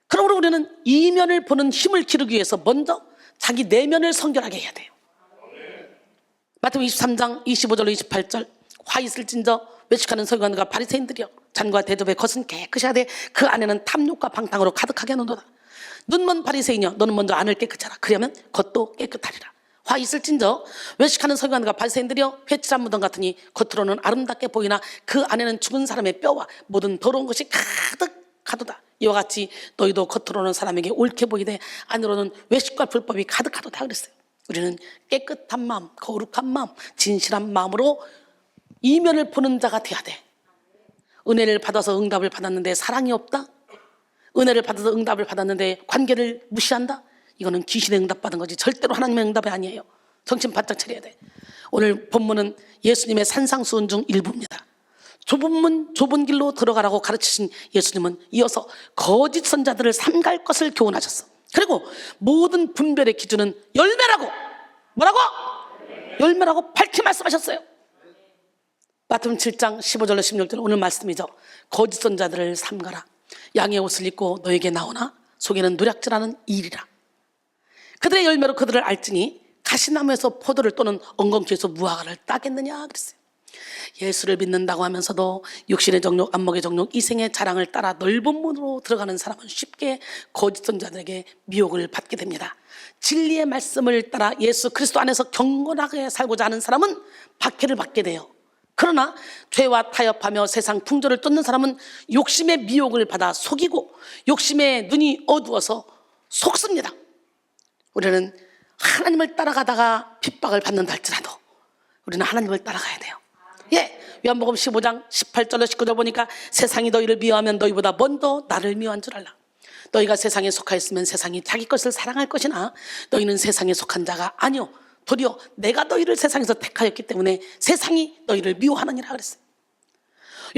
그러므로 우리는 이면을 보는 힘을 기르기 위해서 먼저 자기 내면을 성결하게 해야 돼요. 마태복음 23장 25절로 28절 화 있을진저 외식하는 서기관과 바리새인들이여 잔과 대접의 겉은 깨끗이 하되 그 안에는 탐욕과 방탕으로 가득하게 하는도다. 눈먼 바리새인이여 너는 먼저 안을 깨끗이 하라. 그리하면 겉도 깨끗하리라. 화 있을진저 외식하는 서기관과 바리새인들이여 회칠한 무덤 같으니 겉으로는 아름답게 보이나 그 안에는 죽은 사람의 뼈와 모든 더러운 것이 가득하도다. 이와 같이 너희도 겉으로는 사람에게 옳게 보이되 안으로는 외식과 불법이 가득하도다 그랬어요. 우리는 깨끗한 마음, 거룩한 마음, 진실한 마음으로 이면을 보는 자가 돼야 돼. 은혜를 받아서 응답을 받았는데 사랑이 없다? 은혜를 받아서 응답을 받았는데 관계를 무시한다? 이거는 귀신의 응답 받은 거지 절대로 하나님의 응답이 아니에요. 정신 바짝 차려야 돼. 오늘 본문은 예수님의 산상수훈 중 일부입니다. 좁은 문 좁은 길로 들어가라고 가르치신 예수님은 이어서 거짓 선자들을 삼갈 것을 교훈하셨어. 그리고 모든 분별의 기준은 열매라고, 뭐라고? 열매라고 밝히 말씀하셨어요. 마태복음 7장 15절로 16절 오늘 말씀이죠. 거짓 선자들을 삼가라. 양의 옷을 입고 너에게 나오나 속에는 노략질하는 일이라. 그들의 열매로 그들을 알지니 가시나무에서 포도를 또는 엉겅퀴에서 무화과를 따겠느냐 그랬어요. 예수를 믿는다고 하면서도 육신의 정욕, 안목의 정욕, 이생의 자랑을 따라 넓은 문으로 들어가는 사람은 쉽게 거짓 선자들에게 미혹을 받게 됩니다. 진리의 말씀을 따라 예수 그리스도 안에서 경건하게 살고자 하는 사람은 박해를 받게 돼요. 그러나 죄와 타협하며 세상 풍조를 쫓는 사람은 욕심의 미혹을 받아 속이고 욕심의 눈이 어두워서 속습니다. 우리는 하나님을 따라가다가 핍박을 받는다 할지라도 우리는 하나님을 따라가야 돼요. 요한복음 15장 18절로 19절 보니까 세상이 너희를 미워하면 너희보다 먼저 나를 미워한 줄 알라. 너희가 세상에 속하였으면 세상이 자기 것을 사랑할 것이나 너희는 세상에 속한 자가 아니요 도리어 내가 너희를 세상에서 택하였기 때문에 세상이 너희를 미워하느니라 그랬어요.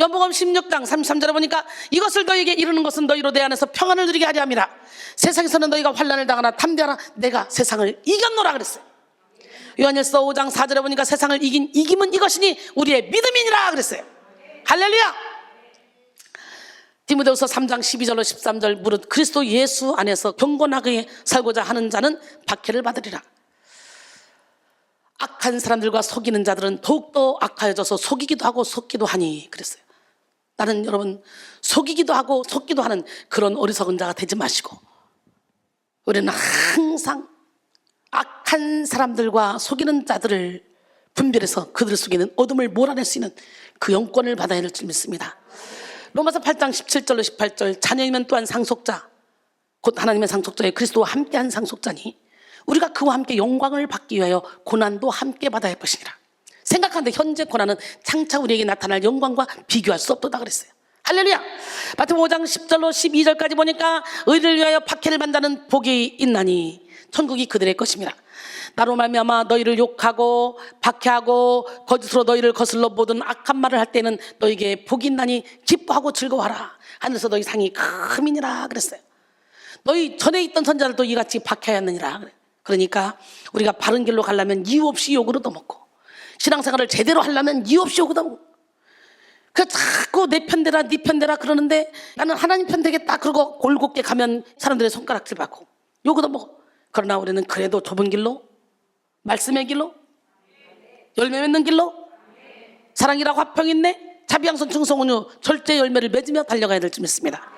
요한복음 16장 33절에 보니까 이것을 너희에게 이르는 것은 너희로 내 안에서 평안을 누리게 하려 함이라. 세상에서는 너희가 환난을 당하나 담대하라. 내가 세상을 이겼노라 그랬어요. 요한일서 5장 4절에 보니까 세상을 이긴 이김은 이것이니 우리의 믿음이니라 그랬어요. 할렐루야. 디모데후서 3장 12절로 13절 무릇 그리스도 예수 안에서 경건하게 살고자 하는 자는 박해를 받으리라. 악한 사람들과 속이는 자들은 더욱더 악하여져서 속이기도 하고 속기도 하니 그랬어요. 나는 여러분 속이기도 하고 속기도 하는 그런 어리석은 자가 되지 마시고 우리는 항상 악한 사람들과 속이는 자들을 분별해서 그들 속에는 어둠을 몰아낼 수 있는 그 영권을 받아야 할 줄 믿습니다. 로마서 8장 17절로 18절 자녀이면 또한 상속자 곧 하나님의 상속자의 그리스도와 함께한 상속자니 우리가 그와 함께 영광을 받기 위하여 고난도 함께 받아야 할 것이니라. 생각하는데 현재 고난은 장차 우리에게 나타날 영광과 비교할 수 없도다 그랬어요. 할렐루야. 마태복음 5장 10절로 12절까지 보니까 의를 위하여 박해를 받는 복이 있나니 천국이 그들의 것입니다. 나로 말미암아 너희를 욕하고 박해하고 거짓으로 너희를 거슬러 모든 악한 말을 할 때는 너희에게 복이 있나니 기뻐하고 즐거워하라. 하늘에서 너희 상이 크미니라 그랬어요. 너희 전에 있던 선자들도 이같이 박해하였느니라. 그러니까 우리가 바른 길로 가려면 이유 없이 욕을 얻어먹고 신앙생활을 제대로 하려면 이유 없이 욕을 얻어먹고 그 자꾸 내 편대라 네 편대라 그러는데 나는 하나님 편 되겠다 그러고 골곱게 가면 사람들의 손가락질 받고 욕 얻어먹어. 그러나 우리는 그래도 좁은 길로 말씀의 길로 열매 맺는 길로 사랑이라고 화평 있네 자비양선 충성온유 절제 열매를 맺으며 달려가야 될 줄 믿습니다.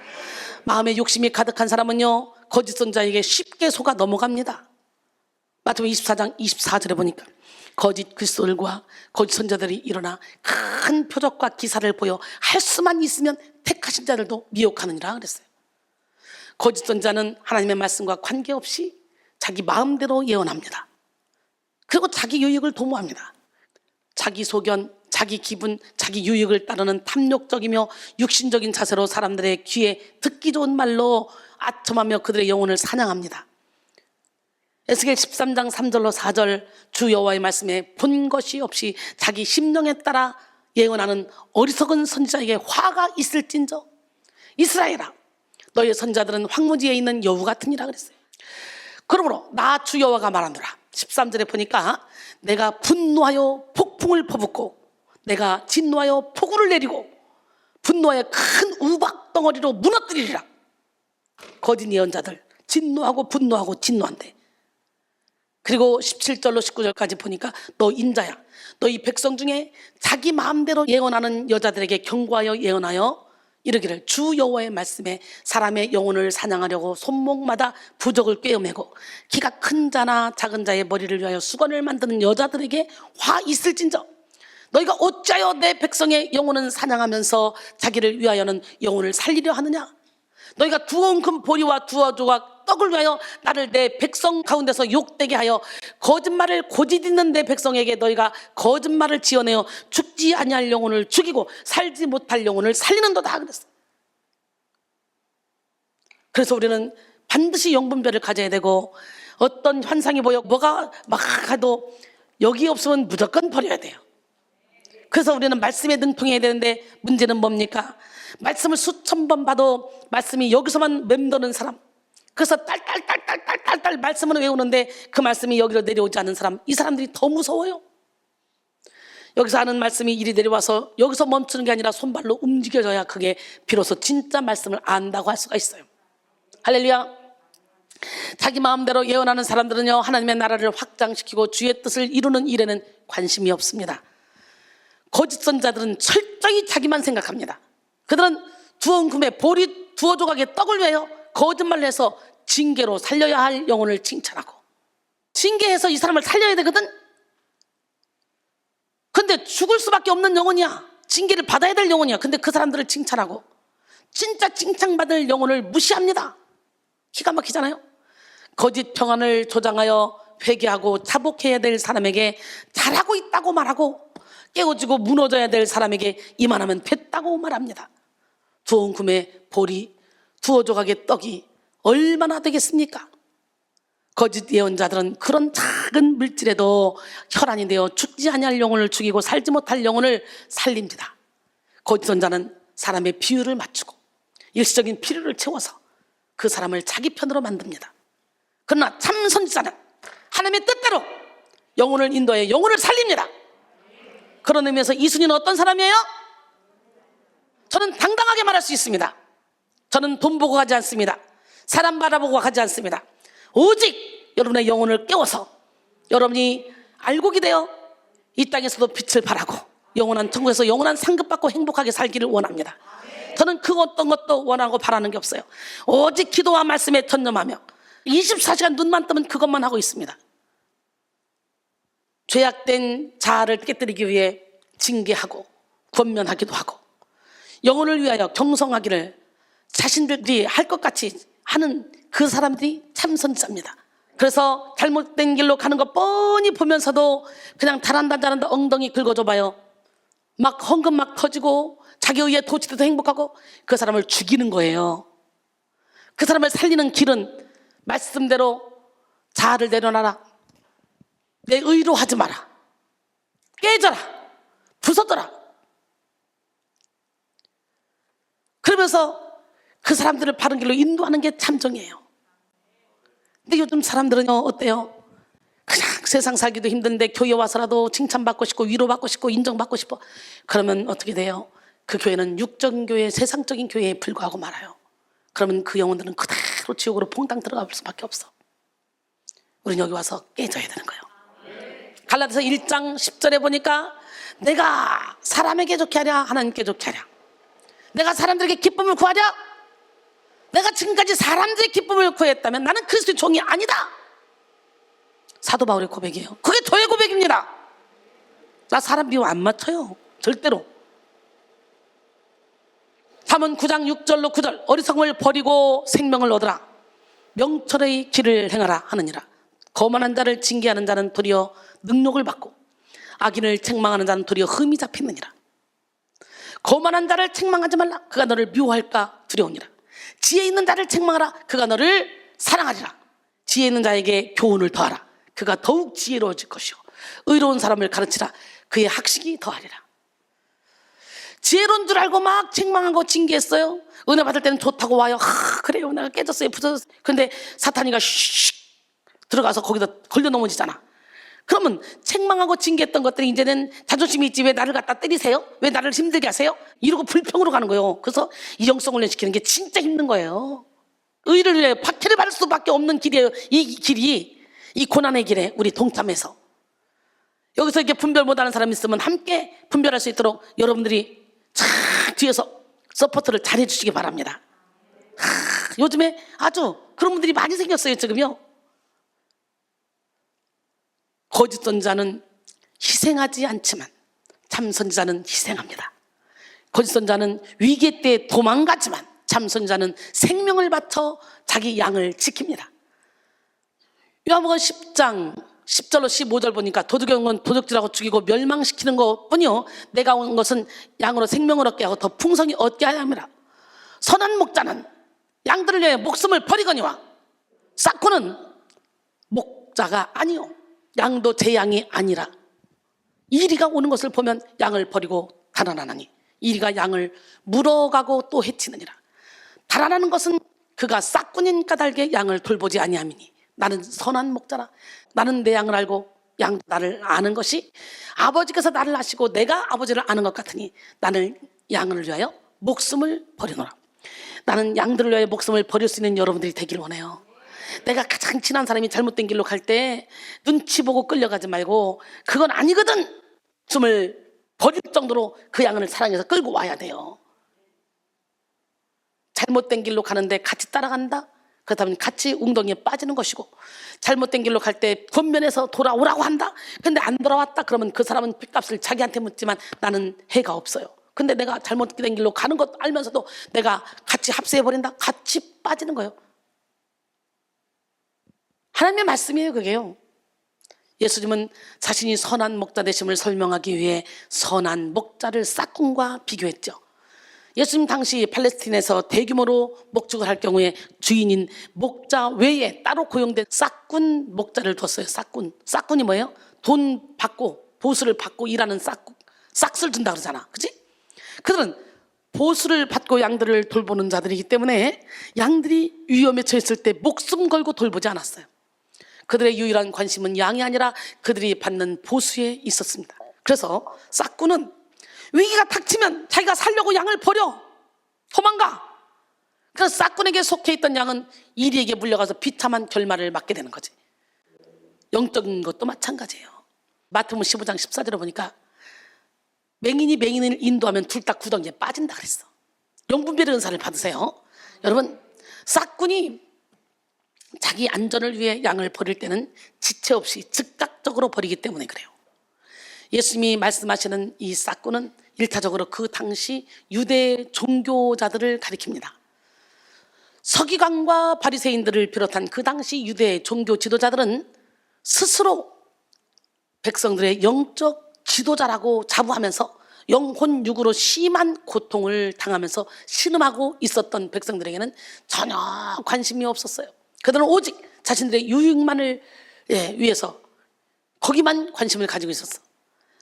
마음에 욕심이 가득한 사람은요 거짓 선자에게 쉽게 속아 넘어갑니다. 마태복음 24장 24절에 보니까 거짓 그리스도들과 거짓 선자들이 일어나 큰 표적과 기사를 보여 할 수만 있으면 택하신 자들도 미혹하느니라 그랬어요. 거짓 선자는 하나님의 말씀과 관계없이 자기 마음대로 예언합니다. 그리고 자기 유익을 도모합니다. 자기 소견, 자기 기분, 자기 유익을 따르는 탐욕적이며 육신적인 자세로 사람들의 귀에 듣기 좋은 말로 아첨하며 그들의 영혼을 사냥합니다. 에스겔 13장 3절로 4절 주 여호와의 말씀에 본 것이 없이 자기 심령에 따라 예언하는 어리석은 선지자에게 화가 있을진저 이스라엘아 너의 선자들은 황무지에 있는 여우 같으니라 그랬어요. 그러므로 나 주 여호와가 말하노라. 13절에 보니까 내가 분노하여 폭풍을 퍼붓고 내가 진노하여 폭우를 내리고 분노하여 큰 우박 덩어리로 무너뜨리리라. 거짓 예언자들 진노하고 분노하고 진노한대. 그리고 17절로 19절까지 보니까 너 인자야 너희 백성 중에 자기 마음대로 예언하는 여자들에게 경고하여 예언하여 이르기를 주 여호와의 말씀에 사람의 영혼을 사냥하려고 손목마다 부적을 꿰어매고 키가 큰 자나 작은 자의 머리를 위하여 수건을 만드는 여자들에게 화 있을진저 너희가 어찌하여 내 백성의 영혼을 사냥하면서 자기를 위하여는 영혼을 살리려 하느냐. 너희가 두꺼운 금 보리와 두어 조각 떡을 위하여 나를 내 백성 가운데서 욕되게 하여 거짓말을 고집있는 내 백성에게 너희가 거짓말을 지어내어 죽지 아니할 영혼을 죽이고 살지 못할 영혼을 살리는도다 그랬어. 그래서 우리는 반드시 영분별을 가져야 되고, 어떤 환상이 보여 뭐가 막 가도 여기 없으면 무조건 버려야 돼요. 그래서 우리는 말씀에 능통해야 되는데, 문제는 뭡니까? 말씀을 수천 번 봐도 말씀이 여기서만 맴도는 사람, 그래서 딸딸딸딸딸딸 말씀을 외우는데 그 말씀이 여기로 내려오지 않는 사람, 이 사람들이 더 무서워요. 여기서 하는 말씀이 이리 내려와서 여기서 멈추는 게 아니라 손발로 움직여져야 그게 비로소 진짜 말씀을 안다고 할 수가 있어요. 할렐루야. 자기 마음대로 예언하는 사람들은요, 하나님의 나라를 확장시키고 주의 뜻을 이루는 일에는 관심이 없습니다. 거짓 선자들은 철저히 자기만 생각합니다. 그들은 두 엉금에 보리 두어 조각의 떡을 위하여 거짓말을 해서 징계로 살려야 할 영혼을 칭찬하고, 징계해서 이 사람을 살려야 되거든. 근데 죽을 수밖에 없는 영혼이야. 징계를 받아야 될 영혼이야. 근데 그 사람들을 칭찬하고 진짜 칭찬받을 영혼을 무시합니다. 기가 막히잖아요. 거짓 평안을 조장하여 회개하고 자복해야 될 사람에게 잘하고 있다고 말하고, 깨어지고 무너져야 될 사람에게 이만하면 됐다고 말합니다. 두 엉금의 보리 두어 조각의 떡이 얼마나 되겠습니까? 거짓 예언자들은 그런 작은 물질에도 혈안이 되어 죽지 아니할 영혼을 죽이고 살지 못할 영혼을 살립니다. 거짓 선자는 사람의 비율을 맞추고 일시적인 필요를 채워서 그 사람을 자기 편으로 만듭니다. 그러나 참 선지자는 하나님의 뜻대로 영혼을 인도해 영혼을 살립니다. 그런 의미에서 이순이는 어떤 사람이에요? 저는 당당하게 말할 수 있습니다. 저는 돈 보고 가지 않습니다. 사람 바라보고 가지 않습니다. 오직 여러분의 영혼을 깨워서 여러분이 알곡이 되어 이 땅에서도 빛을 발하고 영원한 천국에서 영원한 상급받고 행복하게 살기를 원합니다. 저는 그 어떤 것도 원하고 바라는 게 없어요. 오직 기도와 말씀에 전념하며 24시간 눈만 뜨면 그것만 하고 있습니다. 죄악된 자아를 깨뜨리기 위해 징계하고 권면하기도 하고, 영혼을 위하여 경성하기를 자신들이 할 것 같이 하는 그 사람들이 참 선지자입니다. 그래서 잘못된 길로 가는 거 뻔히 보면서도 그냥 잘한다 엉덩이 긁어줘봐요. 막 헌금 막 터지고 자기 의에 도취돼서 행복하고, 그 사람을 죽이는 거예요. 그 사람을 살리는 길은 말씀대로 자아를 내려놔라, 내 의로 하지 마라, 깨져라, 부서져라. 그러면서 그 사람들을 바른 길로 인도하는 게 참정이에요. 근데 요즘 사람들은 어때요? 그냥 세상 살기도 힘든데 교회 와서라도 칭찬받고 싶고 위로받고 싶고 인정받고 싶어. 그러면 어떻게 돼요? 그 교회는 육정교회, 세상적인 교회에 불과하고 말아요. 그러면 그 영혼들은 그대로 지옥으로 퐁당 들어갈 수밖에 없어. 우리는 여기 와서 깨져야 되는 거예요. 갈라디아서 1장 10절에 보니까 내가 사람에게 좋게 하랴 하나님께 좋게 하랴, 내가 사람들에게 기쁨을 구하랴, 내가 지금까지 사람들의 기쁨을 구했다면 나는 그리스도의 종이 아니다. 사도 바울의 고백이에요. 그게 저의 고백입니다. 나 사람 비유 안 맞춰요, 절대로. 잠언 9장 6절로 9절, 어리석음을 버리고 생명을 얻으라, 명철의 길을 행하라 하느니라. 거만한 자를 징계하는 자는 도리어 능욕을 받고 악인을 책망하는 자는 도리어 흠이 잡히느니라. 거만한 자를 책망하지 말라, 그가 너를 미워할까 두려우니라. 지혜 있는 자를 책망하라, 그가 너를 사랑하리라. 지혜 있는 자에게 교훈을 더하라, 그가 더욱 지혜로워질 것이요. 의로운 사람을 가르치라, 그의 학식이 더하리라. 지혜로운 줄 알고 막 책망하고 징계했어요. 은혜 받을 때는 좋다고 와요. 그래요, 내가 깨졌어요, 부서졌어요. 근데 사탄이가 슉 들어가서 거기다 걸려 넘어지잖아. 그러면 책망하고 징계했던 것들이 이제는 자존심이 있지, 왜 나를 갖다 때리세요? 왜 나를 힘들게 하세요? 이러고 불평으로 가는 거예요. 그래서 이 영성 훈련시키는 게 진짜 힘든 거예요. 의를 위해 박해를 받을 수밖에 없는 길이에요. 이 길이, 이 고난의 길에 우리 동참해서 여기서 이렇게 분별 못하는 사람이 있으면 함께 분별할 수 있도록 여러분들이 쫙 뒤에서 서포트를 잘 해주시기 바랍니다. 요즘에 아주 그런 분들이 많이 생겼어요, 지금요. 거짓 선자는 희생하지 않지만 참 선지자는 희생합니다. 거짓 선자는 위기 때 도망가지만 참 선지자는 생명을 바쳐 자기 양을 지킵니다. 요한복음 10장 10절로 15절 보니까 도둑은 도둑질하고 죽이고 멸망시키는 것뿐이요 내가 온 것은 양으로 생명을 얻게 하고 더 풍성히 얻게 하려 함이라. 선한 목자는 양들을 위해 목숨을 버리거니와 싹구는 목자가 아니요 양도 제 양이 아니라. 이리가 오는 것을 보면 양을 버리고 달아나나니 이리가 양을 물어가고 또 해치느니라. 달아나는 것은 그가 싹꾼인 까닭에 양을 돌보지 아니함이니 나는 선한 목자라. 나는 내 양을 알고 양 나를 아는 것이 아버지께서 나를 아시고 내가 아버지를 아는 것 같으니 나는 양을 위하여 목숨을 버리노라. 나는 양들을 위하여 목숨을 버릴 수 있는 여러분들이 되길 원해요. 내가 가장 친한 사람이 잘못된 길로 갈 때 눈치 보고 끌려가지 말고 그건 아니거든 숨을 버릴 정도로 그 양을 사랑해서 끌고 와야 돼요. 잘못된 길로 가는데 같이 따라간다? 그렇다면 같이 웅덩이에 빠지는 것이고, 잘못된 길로 갈 때 권면해서 돌아오라고 한다? 근데 안 돌아왔다? 그러면 그 사람은 핏값을 자기한테 묻지만 나는 해가 없어요. 근데 내가 잘못된 길로 가는 것 알면서도 내가 같이 합세해버린다? 같이 빠지는 거예요. 하나님의 말씀이에요, 그게요. 예수님은 자신이 선한 목자 되심을 설명하기 위해 선한 목자를 싹꾼과 비교했죠. 예수님 당시 팔레스틴에서 대규모로 목축을 할 경우에 주인인 목자 외에 따로 고용된 싹꾼 목자를 뒀어요. 싹꾼이 뭐예요? 돈 받고 보수를 받고 일하는 싹을 준다 그러잖아, 그치? 그들은 보수를 받고 양들을 돌보는 자들이기 때문에 양들이 위험에 처했을 때 목숨 걸고 돌보지 않았어요. 그들의 유일한 관심은 양이 아니라 그들이 받는 보수에 있었습니다. 그래서 싹꾼은 위기가 닥치면 자기가 살려고 양을 버려 도망가. 그래서 싹꾼에게 속해 있던 양은 이리에게 물려가서 비참한 결말을 맞게 되는 거지. 영적인 것도 마찬가지예요. 마태복음 15장 14절에 보니까 맹인이 맹인을 인도하면 둘 다 구덩이에 빠진다 그랬어. 영분별의 은사를 받으세요. 여러분, 싹꾼이 자기 안전을 위해 양을 버릴 때는 지체 없이 즉각적으로 버리기 때문에 그래요. 예수님이 말씀하시는 이 싹꾼은 일차적으로 그 당시 유대 종교자들을 가리킵니다. 서기관과 바리새인들을 비롯한 그 당시 유대 종교 지도자들은 스스로 백성들의 영적 지도자라고 자부하면서 영혼 육으로 심한 고통을 당하면서 신음하고 있었던 백성들에게는 전혀 관심이 없었어요. 그들은 오직 자신들의 유익만을 위해서 거기만 관심을 가지고 있었어.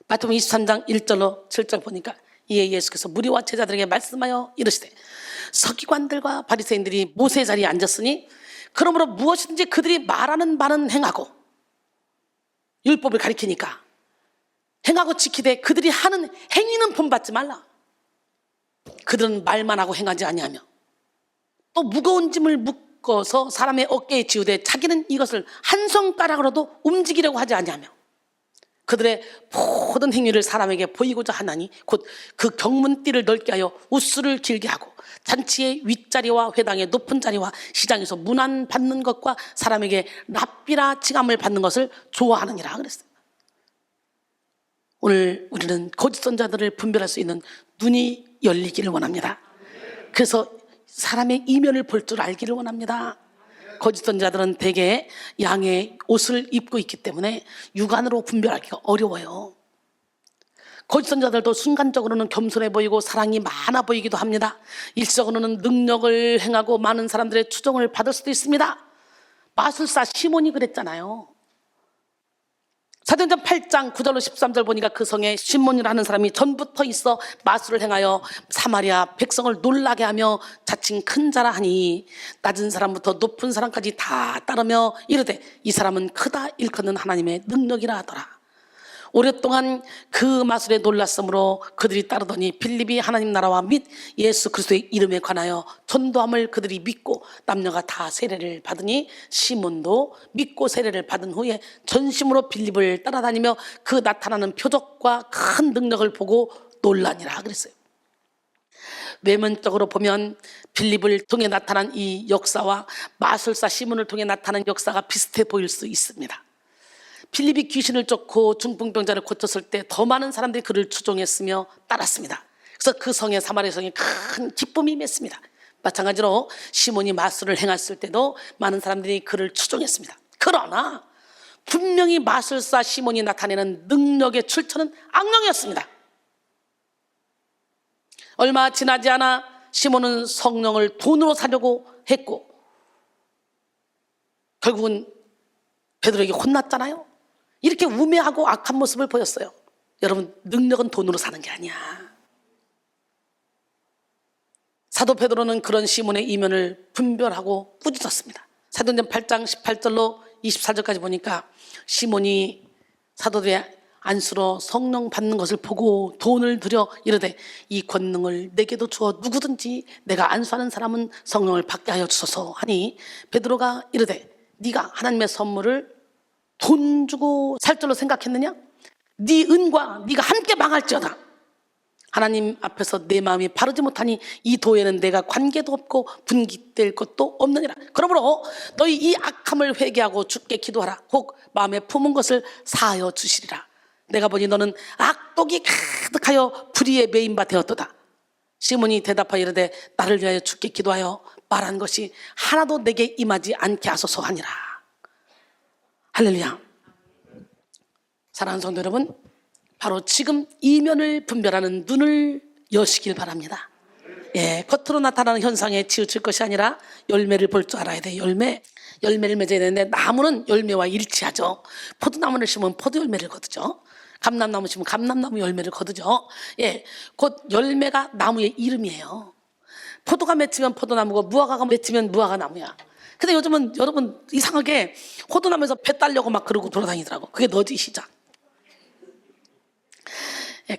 마태복음 23장 1절로 7절 보니까 이에 예수께서 무리와 제자들에게 말씀하여 이르시되 서기관들과 바리새인들이 모세 자리에 앉았으니 그러므로 무엇이든지 그들이 말하는 바는 행하고, 율법을 가리키니까 행하고 지키되 그들이 하는 행위는 본받지 말라. 그들은 말만 하고 행하지 아니하며 또 무거운 짐을 묶어서 사람의 어깨에 지우되 자기는 이것을 한 손가락으로도 움직이려고 하지 아니하며 그들의 모든 행위를 사람에게 보이고자 하나니 곧 그 경문띠를 넓게 하여 웃수를 길게 하고 잔치의 윗자리와 회당의 높은 자리와 시장에서 문안 받는 것과 사람에게 랍비라 칭함을 받는 것을 좋아하느니라 그랬어요. 오늘 우리는 거짓 선자들을 분별할 수 있는 눈이 열리기를 원합니다. 그래서 사람의 이면을 볼 줄 알기를 원합니다. 거짓 선자들은 대개 양의 옷을 입고 있기 때문에 육안으로 분별하기가 어려워요. 거짓 선자들도 순간적으로는 겸손해 보이고 사랑이 많아 보이기도 합니다. 일시적으로는 능력을 행하고 많은 사람들의 추종을 받을 수도 있습니다. 마술사 시몬이 그랬잖아요. 사도행전 8장 9절로 13절 보니까 그 성에 시몬이라는 사람이 전부터 있어 마술을 행하여 사마리아 백성을 놀라게 하며 자칭 큰 자라 하니 낮은 사람부터 높은 사람까지 다 따르며 이르되 이 사람은 크다 일컫는 하나님의 능력이라 하더라. 오랫동안 그 마술에 놀랐으므로 그들이 따르더니 빌립이 하나님 나라와 및 예수 그리스도의 이름에 관하여 전도함을 그들이 믿고 남녀가 다 세례를 받으니 시몬도 믿고 세례를 받은 후에 전심으로 빌립을 따라다니며 그 나타나는 표적과 큰 능력을 보고 놀라니라 그랬어요. 외면적으로 보면 빌립을 통해 나타난 이 역사와 마술사 시몬을 통해 나타난 역사가 비슷해 보일 수 있습니다. 빌립이 귀신을 쫓고 중풍병자를 고쳤을 때 더 많은 사람들이 그를 추종했으며 따랐습니다. 그래서 그 성에 사마리아 성에 큰 기쁨이 임했습니다. 마찬가지로 시몬이 마술을 행했을 때도 많은 사람들이 그를 추종했습니다. 그러나 분명히 마술사 시몬이 나타내는 능력의 출처는 악령이었습니다. 얼마 지나지 않아 시몬은 성령을 돈으로 사려고 했고 결국은 베드로에게 혼났잖아요. 이렇게 우매하고 악한 모습을 보였어요. 여러분, 능력은 돈으로 사는 게 아니야. 사도 베드로는 그런 시몬의 이면을 분별하고 꾸짖었습니다. 사도행전 8장 18절로 24절까지 보니까 시몬이 사도들의 안수로 성령 받는 것을 보고 돈을 들여 이르되 이 권능을 내게도 주어 누구든지 내가 안수하는 사람은 성령을 받게 하여 주소서 하니 베드로가 이르되 네가 하나님의 선물을 돈 주고 살 줄로 생각했느냐? 네 은과 네가 함께 망할지어다. 하나님 앞에서 내 마음이 바르지 못하니 이 도에는 내가 관계도 없고 분깃될 것도 없느니라. 그러므로 너희 이 악함을 회개하고 주께 기도하라. 혹 마음에 품은 것을 사하여 주시리라. 내가 보니 너는 악독이 가득하여 불의에 매인 바 되었도다. 시몬이 대답하여 이르되 나를 위하여 주께 기도하여 말한 것이 하나도 내게 임하지 않게 하소서 하니라. 할렐루야. 사랑하는 성도 여러분, 바로 지금 이면을 분별하는 눈을 여시길 바랍니다. 겉으로 나타나는 현상에 치우칠 것이 아니라 열매를 볼 줄 알아야 돼요. 열매를 맺어야 되는데 나무는 열매와 일치하죠. 포도나무를 심으면 포도 열매를 거두죠. 감람나무 심으면 감람나무 열매를 거두죠. 곧 열매가 나무의 이름이에요. 포도가 맺히면 포도나무고 무화과가 맺히면 무화과 나무야. 근데 요즘은 여러분 이상하게 포도나무에서 배 따려고 막 그러고 돌아다니더라고. 그게 너지 시작.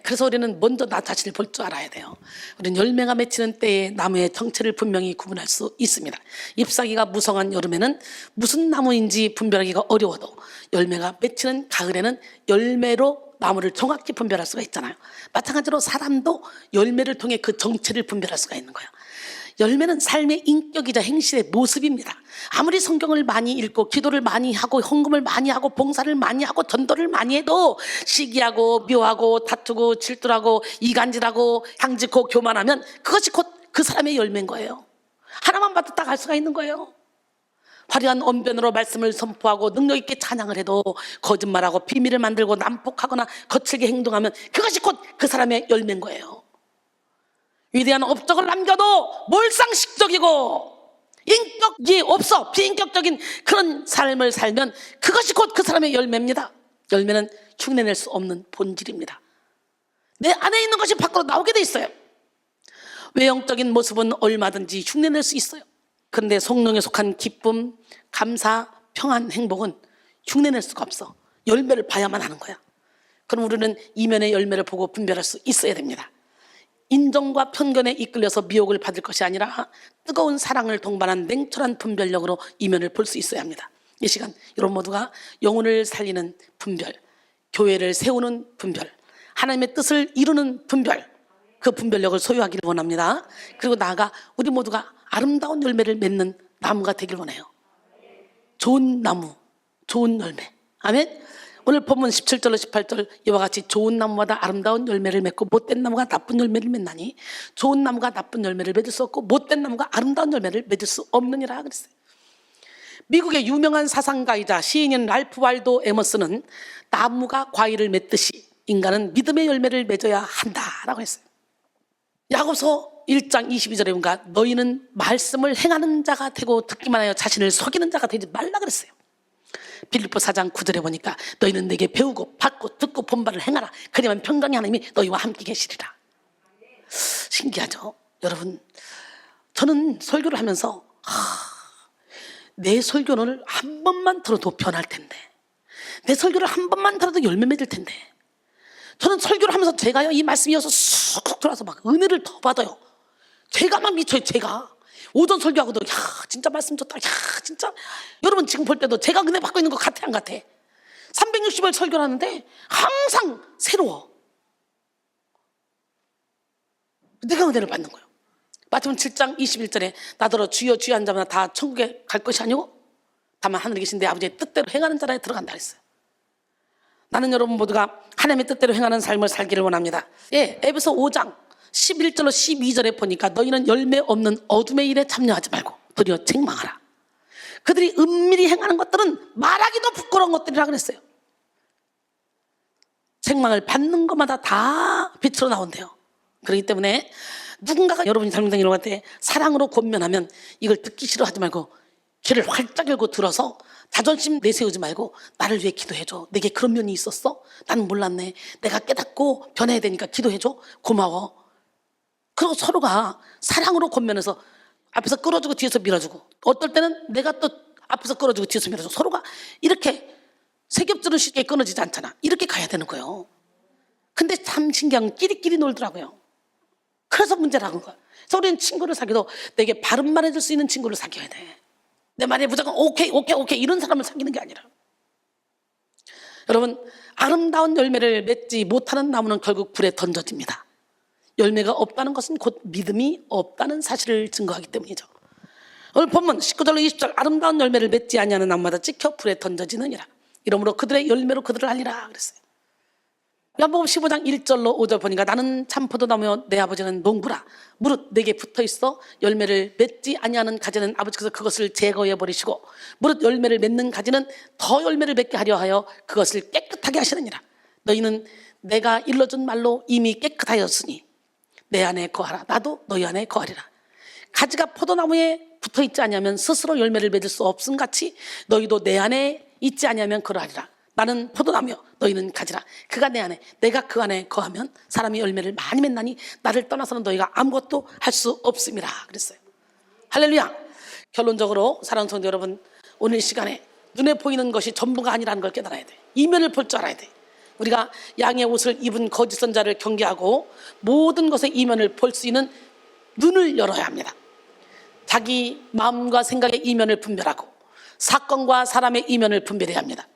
그래서 우리는 먼저 나 자신을 볼 줄 알아야 돼요. 우리는 열매가 맺히는 때에 나무의 정체를 분명히 구분할 수 있습니다. 잎사귀가 무성한 여름에는 무슨 나무인지 분별하기가 어려워도 열매가 맺히는 가을에는 열매로 나무를 정확히 분별할 수가 있잖아요. 마찬가지로 사람도 열매를 통해 그 정체를 분별할 수가 있는 거예요. 열매는 삶의 인격이자 행실의 모습입니다. 아무리 성경을 많이 읽고 기도를 많이 하고 헌금을 많이 하고 봉사를 많이 하고 전도를 많이 해도 시기하고 묘하고 다투고 질투하고 이간질하고 향짓고 교만하면 그것이 곧 그 사람의 열매인 거예요. 하나만 봐도 딱 알 수가 있는 거예요. 화려한 언변으로 말씀을 선포하고 능력 있게 찬양을 해도 거짓말하고 비밀을 만들고 난폭하거나 거칠게 행동하면 그것이 곧 그 사람의 열매인 거예요. 위대한 업적을 남겨도 몰상식적이고 인격이 없어 비인격적인 그런 삶을 살면 그것이 곧 그 사람의 열매입니다. 열매는 흉내낼 수 없는 본질입니다. 내 안에 있는 것이 밖으로 나오게 돼 있어요. 외형적인 모습은 얼마든지 흉내낼 수 있어요. 그런데 성령에 속한 기쁨, 감사, 평안, 행복은 흉내낼 수가 없어. 열매를 봐야만 하는 거야. 그럼 우리는 이면의 열매를 보고 분별할 수 있어야 됩니다. 인정과 편견에 이끌려서 미혹을 받을 것이 아니라 뜨거운 사랑을 동반한 냉철한 분별력으로 이면을 볼 수 있어야 합니다. 이 시간 여러분 모두가 영혼을 살리는 분별, 교회를 세우는 분별, 하나님의 뜻을 이루는 분별, 그 분별력을 소유하기를 원합니다. 그리고 나아가 우리 모두가 아름다운 열매를 맺는 나무가 되길 원해요. 좋은 나무, 좋은 열매. 아멘. 오늘 본문 17절로 18절 이와 같이 좋은 나무마다 아름다운 열매를 맺고 못된 나무가 나쁜 열매를 맺나니 좋은 나무가 나쁜 열매를 맺을 수 없고 못된 나무가 아름다운 열매를 맺을 수 없느니라 그랬어요. 미국의 유명한 사상가이자 시인인 랄프 waldo 에머슨은 나무가 과일을 맺듯이 인간은 믿음의 열매를 맺어야 한다라고 했어요. 야고보서 1장 22절에 보니까 너희는 말씀을 행하는 자가 되고 듣기만 하여 자신을 속이는 자가 되지 말라 그랬어요. 빌립보 4장 9절에 보니까 너희는 내게 배우고 받고 듣고 본 바를 행하라. 그리하면 평강의 하나님이 너희와 함께 계시리라. 신기하죠? 여러분, 저는 설교를 하면서 내 설교를 한 번만 들어도 변할 텐데, 내 설교를 한 번만 들어도 열매 맺을 텐데, 저는 설교를 하면서 제가요 이 말씀이 어서 쑥 들어와서 막 은혜를 더 받아요. 제가 막 미쳐요. 제가 오전 설교하고도 야 진짜 말씀 좋다. 야 진짜 여러분 지금 볼 때도 제가 은혜 받고 있는 것 같아 안 같아? 360일 설교를 하는데 항상 새로워. 내가 은혜를 받는 거예요. 마태복음 7장 21절에 나더러 주여 주여 한 자마다 다 천국에 갈 것이 아니고 다만 하늘에 계신 내 아버지의 뜻대로 행하는 자라에 들어간다 했어요. 나는 여러분 모두가 하나님의 뜻대로 행하는 삶을 살기를 원합니다. 에베소 5장 11절로 12절에 보니까 너희는 열매 없는 어둠의 일에 참여하지 말고 도리어 책망하라. 그들이 은밀히 행하는 것들은 말하기도 부끄러운 것들이라 그랬어요. 책망을 받는 것마다 다 빛으로 나온대요. 그렇기 때문에 누군가가 여러분이 잘못된 일한테 사랑으로 권면하면 이걸 듣기 싫어하지 말고 귀를 활짝 열고 들어서 자존심 내세우지 말고 나를 위해 기도해줘. 내게 그런 면이 있었어? 나는 몰랐네. 내가 깨닫고 변해야 되니까 기도해줘. 고마워. 그리고 서로가 사랑으로 권면해서 앞에서 끌어주고 뒤에서 밀어주고, 어떨 때는 내가 또 앞에서 끌어주고 뒤에서 밀어주고, 서로가 이렇게 세겹줄은 쉽게 끊어지지 않잖아. 이렇게 가야 되는 거예요. 근데 참 신기한 건 끼리끼리 놀더라고요. 그래서 문제라는 거야. 그래서 우리는 친구를 사귀도 내게 바른 말 해줄 수 있는 친구를 사귀어야 돼. 내 말에 무조건 오케이 이런 사람을 사귀는 게 아니라. 여러분, 아름다운 열매를 맺지 못하는 나무는 결국 불에 던져집니다. 열매가 없다는 것은 곧 믿음이 없다는 사실을 증거하기 때문이죠. 오늘 본문 19절로 20절, 아름다운 열매를 맺지 아니하는 나무마다 찍혀 불에 던져지느니라. 이러므로 그들의 열매로 그들을 알리라 그랬어요. 요한복음 15장 1절로 5절 보니까 나는 참 포도나무요 내 아버지는 농부라. 무릇 내게 붙어있어 열매를 맺지 아니하는 가지는 아버지께서 그것을 제거해 버리시고, 무릇 열매를 맺는 가지는 더 열매를 맺게 하려 하여 그것을 깨끗하게 하시느니라. 너희는 내가 일러준 말로 이미 깨끗하였으니 내 안에 거하라. 나도 너희 안에 거하리라. 가지가 포도나무에 붙어있지 아니하면 스스로 열매를 맺을 수 없음 같이 너희도 내 안에 있지 아니하면 그러하리라. 나는 포도나무요 너희는 가지라. 그가 내 안에 내가 그 안에 거하면 사람이 열매를 많이 맺나니 나를 떠나서는 너희가 아무것도 할 수 없음이라 그랬어요. 할렐루야. 결론적으로 사랑하는 성도 여러분, 오늘 시간에 눈에 보이는 것이 전부가 아니라는 걸 깨달아야 돼. 이면을 볼 줄 알아야 돼. 우리가 양의 옷을 입은 거짓 선자를 경계하고 모든 것의 이면을 볼 수 있는 눈을 열어야 합니다. 자기 마음과 생각의 이면을 분별하고 사건과 사람의 이면을 분별해야 합니다.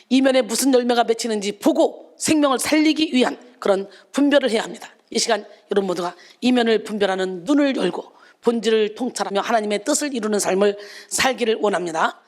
이면에 무슨 열매가 맺히는지 보고 생명을 살리기 위한 그런 분별을 해야 합니다. 이 시간 여러분 모두가 이면을 분별하는 눈을 열고 본질을 통찰하며 하나님의 뜻을 이루는 삶을 살기를 원합니다.